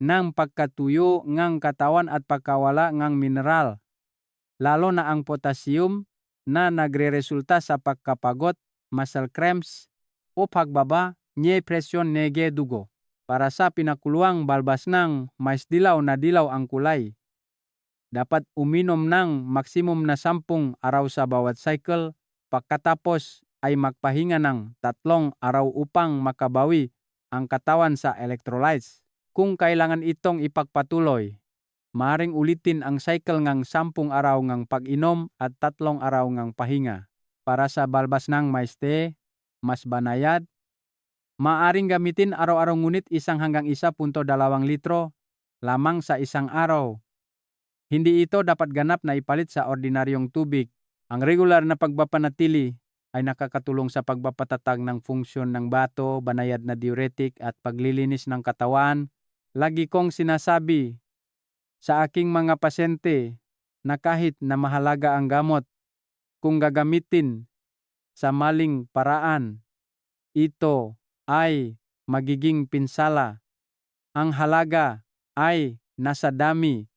ng pagkatuyo ng katawan at pagkawala ng mineral, lalo na ang potassium na nagreresulta sa pagkapagod, muscle cramps, o pagbaba ng presyon ng dugo. Para sa pinakuluang balbas ng mais, dilaw na dilaw ang kulay. Dapat uminom ng maksimum na 10 araw sa bawat cycle. Pagkatapos ay magpahinga ng 3 araw upang makabawi ang katawan sa electrolytes. Kung kailangan itong ipagpatuloy, maaaring ulitin ang cycle ng 10 araw ng pag-inom at 3 araw ng pahinga. Para sa balbas ng mais mas banayad, maaaring gamitin araw-araw ngunit 1 hanggang 1.2 litro lamang sa isang araw. Hindi ito dapat ganap na ipalit sa ordinaryong tubig. Ang regular na pagpapanatili ay nakakatulong sa pagpapatatag ng funksyon ng bato, banayad na diuretic at paglilinis ng katawan. Lagi kong sinasabi sa aking mga pasyente na kahit na mahalaga ang gamot, kung gagamitin sa maling paraan, ito ay magiging pinsala. Ang halaga ay nasa dami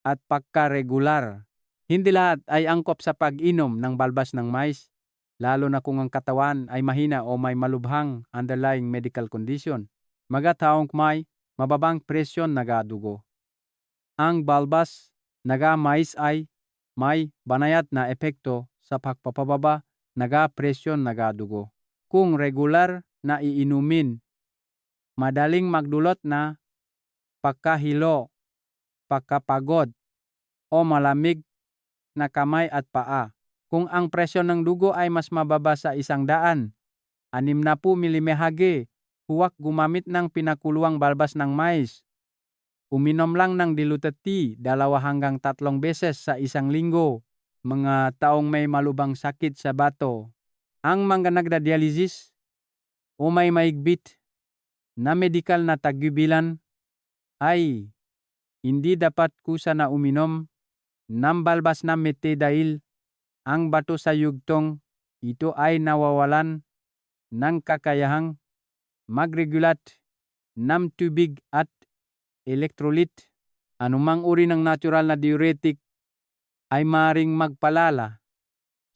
at pagka-regular Hindi lahat ay angkop sa pag-inom ng balbas ng mais, lalo na kung ang katawan ay mahina o may malubhang underlying medical condition. Mga taong may mababang presyon nagadugo. Ang balbas naga mais ay may banayad na epekto sa pagpapababa naga presyon nagadugo. Kung regular na iinumin, madaling magdulot na pagkahilo, pagkapagod, o malamig na kamay at paa. Kung ang presyon ng dugo ay mas mababa sa 100, 60 mmHg, huwag gumamit ng pinakuluang balbas ng mais. Uminom lang ng diluted tea 2 hanggang 3 beses sa isang linggo. Mga taong may malubhang sakit sa bato, ang mga nagda-dialysis o may maigpit na medikal na tagubilan ay hindi dapat kusa na uminom ng balbas na mete dahil ang bato sa yugtong ito ay nawawalan ng kakayahang mag-regulate ng tubig at electrolyte. Anumang uri ng natural na diuretic ay maaaring magpalala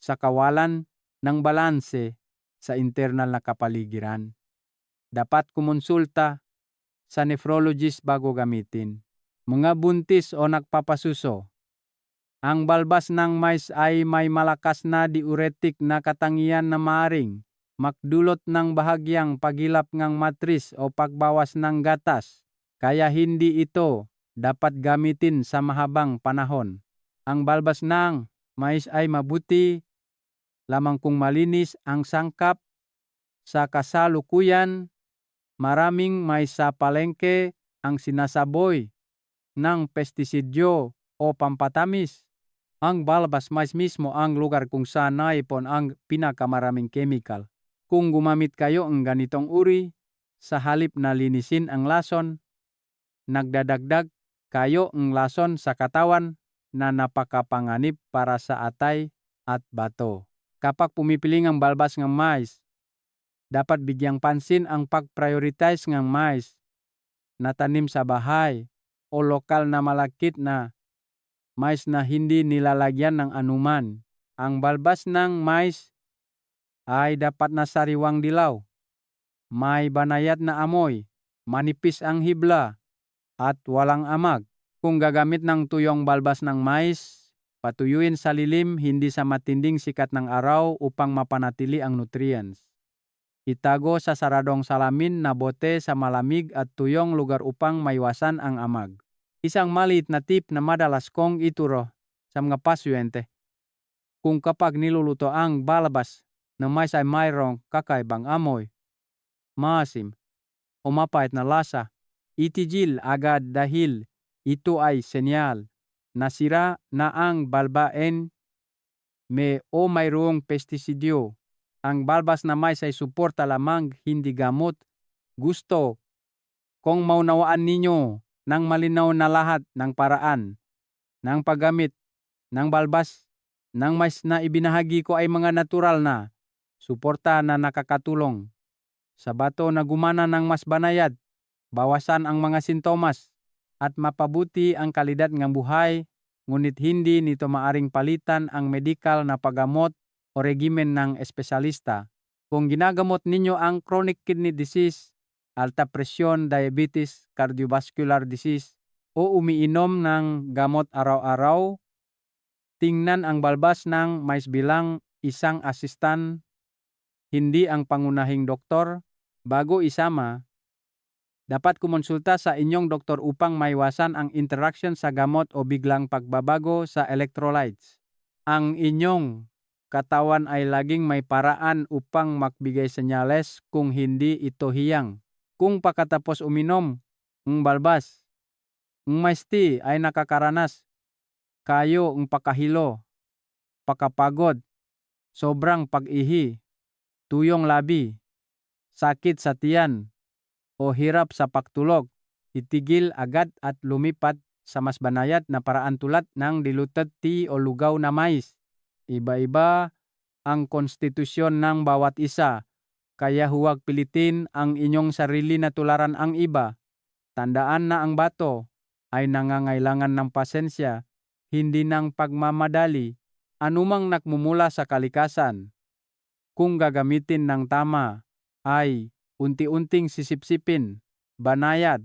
sa kawalan ng balanse sa internal na kapaligiran. Dapat kumonsulta sa nephrologist bago gamitin. Mga buntis o nagpapasuso, ang balbas ng mais ay may malakas na diuretic na katangian na maaring magdulot ng bahagyang paghilap ng matris o pagbawas ng gatas, kaya hindi ito dapat gamitin sa mahabang panahon. Ang balbas ng mais ay mabuti lamang kung malinis ang sangkap. Sa kasalukuyan, maraming mais sa palengke ang sinasaboy ng pestisidyo o pampatamis. Ang balbas mais mismo ang lugar kung saan naipon ang pinakamaraming chemical. Kung gumamit kayo ng ganitong uri, sa halip na linisin ang lason, nagdadagdag kayo ng lason sa katawan na napakapanganib para sa atay at bato. Kapag pumipiling ang balbas ng mais, dapat bigyang pansin ang pag-prioritize ng mais na tanim sa bahay o lokal na malakit na mais na hindi nilalagyan ng anuman. Ang balbas ng mais ay dapat na sariwang dilaw, may banayad na amoy, manipis ang hibla, at walang amag. Kung gagamit ng tuyong balbas ng mais, patuyuin sa lilim, hindi sa matinding sikat ng araw upang mapanatili ang nutrients. Itago sa saradong salamin na bote sa malamig at tuyong lugar upang maiwasan ang amag. Isang maliit na tip na madalas kong ituro sa mga pasyente. Kung kapag niluluto ang balbas ng mais ay mayroong kakaibang amoy, maasim o mapait na lasa, itigil agad dahil ito ay senyal na sira na ang balbaen o mayroong pestisidyo. Ang balbas na mais ay suporta lamang, hindi gamot. Gusto kung maunawaan ninyo ng malinaw na lahat ng paraan ng paggamit ng balbas ng mais na ibinahagi ko ay mga natural na suporta na nakakatulong sa bato na gumana ng mas banayad, bawasan ang mga sintomas, at mapabuti ang kalidad ng buhay, ngunit hindi nito maaring palitan ang medikal na paggamot o regimen ng espesyalista. Kung ginagamot ninyo ang chronic kidney disease, alta presyon, diabetes, cardiovascular disease, o umiinom ng gamot araw-araw, tingnan ang balbas ng mais bilang isang asistan, hindi ang pangunahing doktor. Bago isama, dapat kumonsulta sa inyong doktor upang maiwasan ang interaction sa gamot o biglang pagbabago sa electrolytes. Ang inyong katawan ay laging may paraan upang magbigay senyales kung hindi ito hiyang. Kung pagkatapos uminom ng balbas, ng mais tea ay nakakaranas kayo ng pakahilo, pakapagod, sobrang pag-ihi, tuyong labi, sakit sa tiyan, o hirap sa pagtulog, itigil agad at lumipat sa mas banayad na paraan tulad ng diluted tea o lugaw na mais. Iba-iba ang konstitusyon ng bawat isa, kaya huwag pilitin ang inyong sarili na tularan ang iba. Tandaan na ang bato ay nangangailangan ng pasensya hindi ng pagmamadali, anumang nakmumula sa kalikasan. Kung gagamitin ng tama, ay unti-unting sisipsipin, banayad,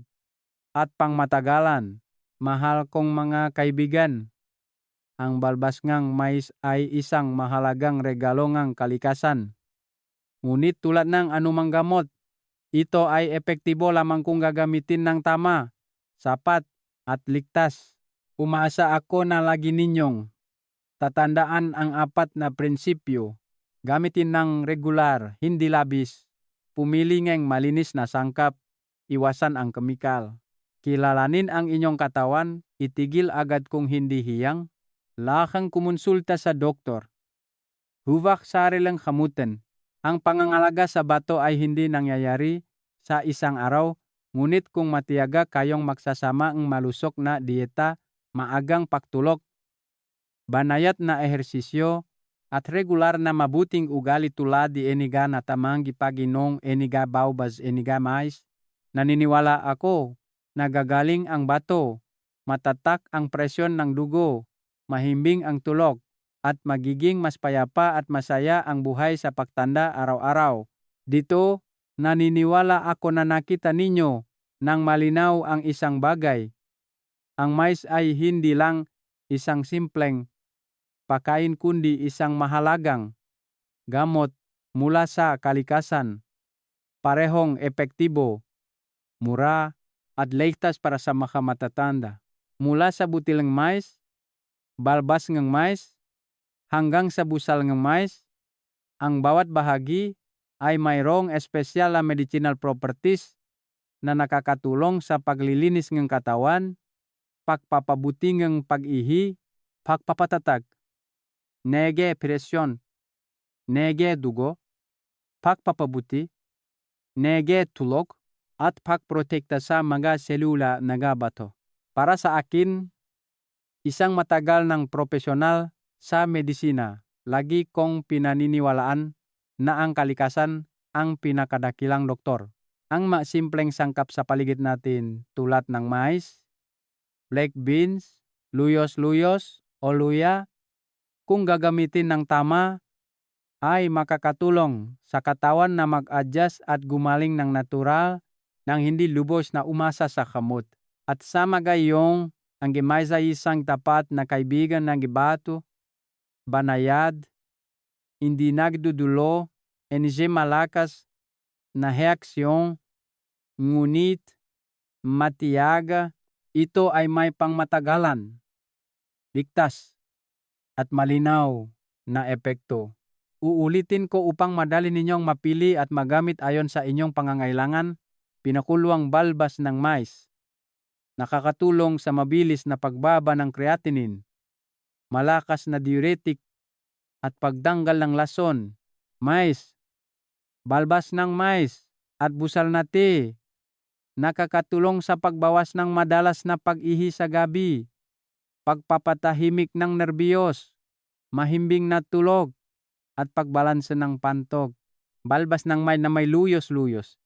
at pangmatagalan. Mahal kong mga kaibigan, ang balbas ngang mais ay isang mahalagang regalo ngang kalikasan. Ngunit tulad ng anumang gamot, ito ay epektibo lamang kung gagamitin ng tama, sapat, at ligtas. Umaasa ako na lagi ninyong tatandaan ang 4 na prinsipyo. Gamitin ng regular, hindi labis. Pumili ng malinis na sangkap, iwasan ang kemikal. Kilalanin ang inyong katawan, itigil agad kung hindi hiyang. Lakang kumonsulta sa doktor. Huwag sariling hamutin. Ang pangangalaga sa bato ay hindi nangyayari sa isang araw, ngunit kung matiyaga kayong magsasama ang malusok na dieta, maagang pagtulog, banayad na ehersisyo, at regular na mabuting ugali tulad di eniga na tamang gipaginong eniga baubas eniga mais, naniniwala ako na gagaling ang bato, matatak ang presyon ng dugo, mahimbing ang tulog, at magiging mas payapa at masaya ang buhay sa pagtanda araw-araw. Dito, naniniwala ako na nakita ninyo ng malinaw ang isang bagay. Ang mais ay hindi lang isang simpleng pagkain kundi isang mahalagang gamot mula sa kalikasan. Parehong epektibo, mura, at ligtas para sa mga matatanda. Mula sa butilang mais, balbas ng mais, hanggang sa busal ng mais, ang bawat bahagi ay mayroong espesyal na medicinal properties na nakakatulong sa paglilinis ng katawan, pagpapabuti ng pag-ihi, pagpapatatag, nege presyon, nege dugo, pagpapabuti, nege tulog, at pagprotekta sa mga selula ng bato. Para sa akin, isang matagal ng profesional sa medisina, lagi kong pinaniniwalaan na ang kalikasan ang pinakadakilang doktor. Ang masimpleng sangkap sa paligid natin tulad ng mais, black beans, luyos-luyos o luya, kung gagamitin ng tama, ay makakatulong sa katawan na mag-adjust at gumaling ng natural nang hindi lubos na umasa sa kamot. At sa magayong ang gimay sa isang tapat na kaibigan ng gibato, banayad, hindi nagdudulo, hindi malakas na reaksyon, ngunit matiyaga, ito ay may pangmatagalan, ligtas, at malinaw na epekto. Uulitin ko upang madali ninyong mapili at magamit ayon sa inyong pangangailangan. Pinakuluang balbas ng mais. Nakakatulong sa mabilis na pagbaba ng creatinine, malakas na diuretic, at pagtanggal ng lason. Mais, balbas ng mais, at busal na te. Nakakatulong sa pagbawas ng madalas na pag-ihi sa gabi, pagpapatahimik ng nerbiyos, mahimbing na tulog, at pagbalanse ng pantog. Balbas ng mais na may luyos-luyos.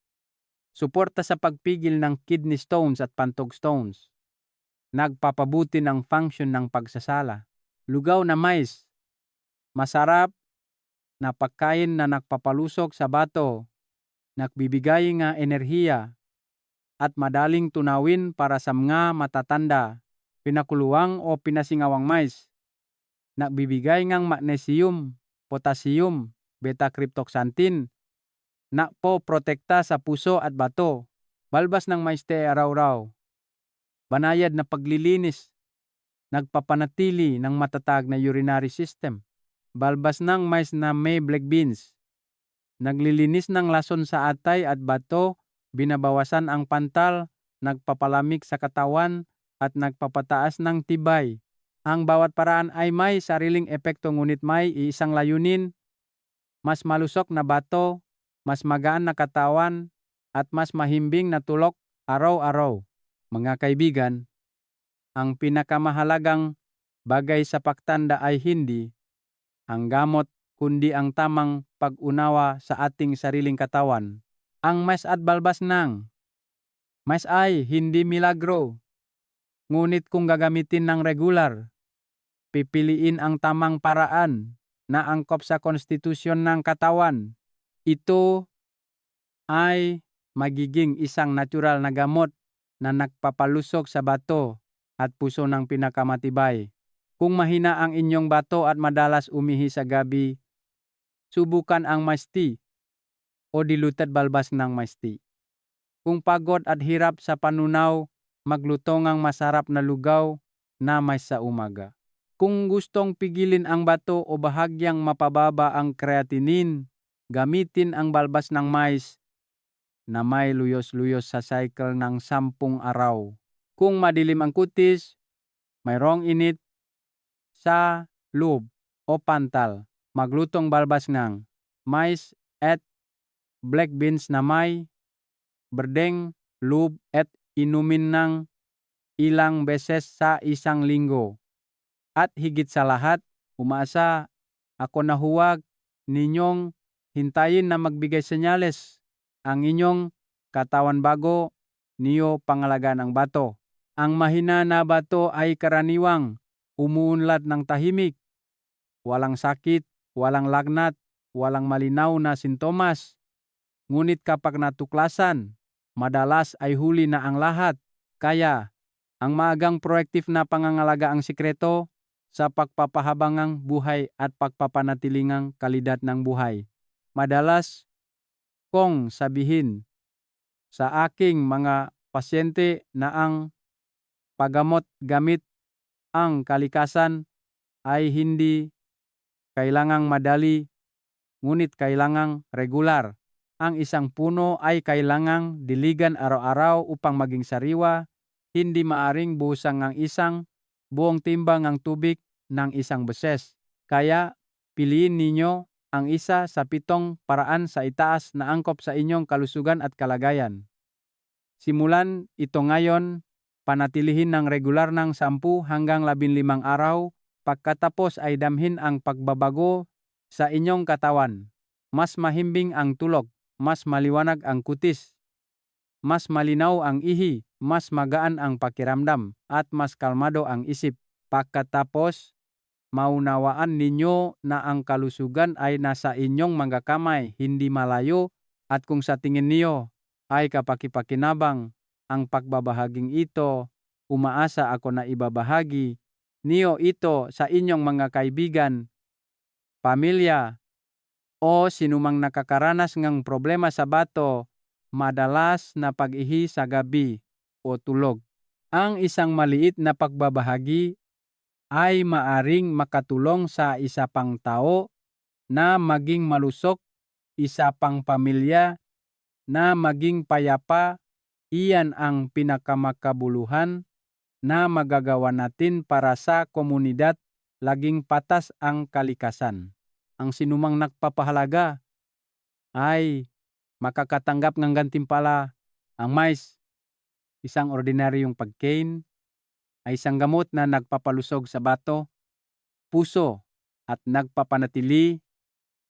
Suporta sa pagpigil ng kidney stones at pantog stones. Nagpapabuti ng function ng pagsasala. Lugaw na mais. Masarap na pagkain na nagpapalusok sa bato, nagbibigay nga enerhiya, at madaling tunawin para sa mga matatanda. Pinakuluang o pinasingawang mais. Nagbibigay ngang magnesium, potassium, beta-cryptoxanthin, na po protekta sa puso at bato. Balbas ng mais te araw-raw. Banayad na paglilinis. Nagpapanatili ng matatag na urinary system. Balbas ng mais na may black beans. Naglilinis ng lason sa atay at bato, binabawasan ang pantal, nagpapalamig sa katawan, at nagpapataas ng tibay. Ang bawat paraan ay may sariling epekto ngunit may isang layunin, mas malusok na bato, mas magaan na katawan, at mas mahimbing na tulog araw-araw. Mga kaibigan, ang pinakamahalagang bagay sa pagtanda ay hindi ang gamot kundi ang tamang pag-unawa sa ating sariling katawan. Ang mais at balbas ng mais ay hindi milagro, ngunit kung gagamitin ng regular, pipiliin ang tamang paraan na angkop sa konstitusyon ng katawan. Ito ay magiging isang natural na gamot na nagpapalusog sa bato at puso ng pinakamatibay. Kung mahina ang inyong bato at madalas umihi sa gabi, subukan ang mais tea o diluted balbas ng mais tea. Kung pagod at hirap sa panunaw, magluto ng masarap na lugaw na mais sa umaga. Kung gustong pigilin ang bato o bahagyang mapababa ang creatinine, gamitin ang balbas ng mais na may luyos-luyos sa cycle ng 10 araw. Kung madilim ang kutis, mayroong init sa loob o pantal, maglutong balbas ng mais at black beans na may berdeng loob at inumin ng ilang beses sa isang linggo. At higit sa lahat, umaasa ako na huwag ninyong hintayin na magbigay senyales ang inyong katawan bago niyo pangalagaan ang bato. Ang mahina na bato ay karaniwang umuunlad ng tahimik, walang sakit, walang lagnat, walang malinaw na sintomas. Ngunit kapag natuklasan, madalas ay huli na ang lahat. Kaya, ang maagang proactive na pangangalaga ang sikreto sa pagpapahabangang buhay at pagpapanatilingang kalidad ng buhay. Madalas kong sabihin sa aking mga pasyente na ang paggamot gamit ang kalikasan ay hindi kailangang madali, ngunit kailangang regular. Ang isang puno ay kailangang diligan araw-araw upang maging sariwa, hindi maaring busang ang isang buong timbang ng tubig ng isang beses. Kaya piliin ninyo ang isa sa 7 paraan sa itaas na angkop sa inyong kalusugan at kalagayan. Simulan ito ngayon, panatilihin ng regular ng 10 hanggang 15 araw, pagkatapos ay damhin ang pagbabago sa inyong katawan. Mas mahimbing ang tulog, mas maliwanag ang kutis, mas malinaw ang ihi, mas magaan ang pakiramdam, at mas kalmado ang isip. Pagkatapos, maunawaan ninyo na ang kalusugan ay nasa inyong mga kamay, hindi malayo, at kung sa tingin niyo ay kapakipakinabang ang pagbabahaging ito, umaasa ako na ibabahagi niyo ito sa inyong mga kaibigan, pamilya, o sinumang nakakaranas ng problema sa bato, madalas na pag-ihi sa gabi o tulog. Ang isang maliit na pagbabahagi ay maaring makatulong sa isa pang tao na maging malusog, isa pang pamilya na maging payapa. Iyan ang pinakamakabuluhan na magagawa natin para sa komunidad, laging patas ang kalikasan. Ang sinumang nagpapahalaga ay makakatanggap ng gantimpala. Ang mais, isang ordinaryong pagkain, ay isang gamot na nagpapalusog sa bato, puso, at nagpapanatili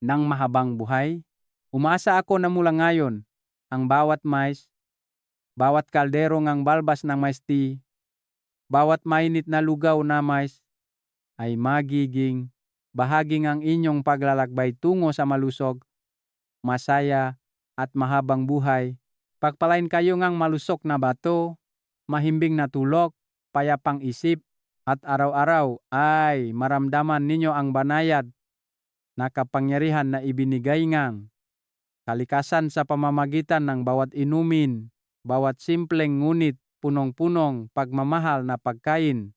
ng mahabang buhay. Umasa ako na mula ngayon, ang bawat mais, bawat kaldero ng balbas ng mais tea, bawat mainit na lugaw na mais, ay magiging bahagi ng inyong paglalakbay tungo sa malusog, masaya, at mahabang buhay. Pagpalain kayo ng malusog na bato, mahimbing na tulog, payapang isip, at araw-araw ay maramdaman ninyo ang banayad na kapangyarihan na ibinigay ngang kalikasan sa pamamagitan ng bawat inumin, bawat simpleng ngunit punong-punong pagmamahal na pagkain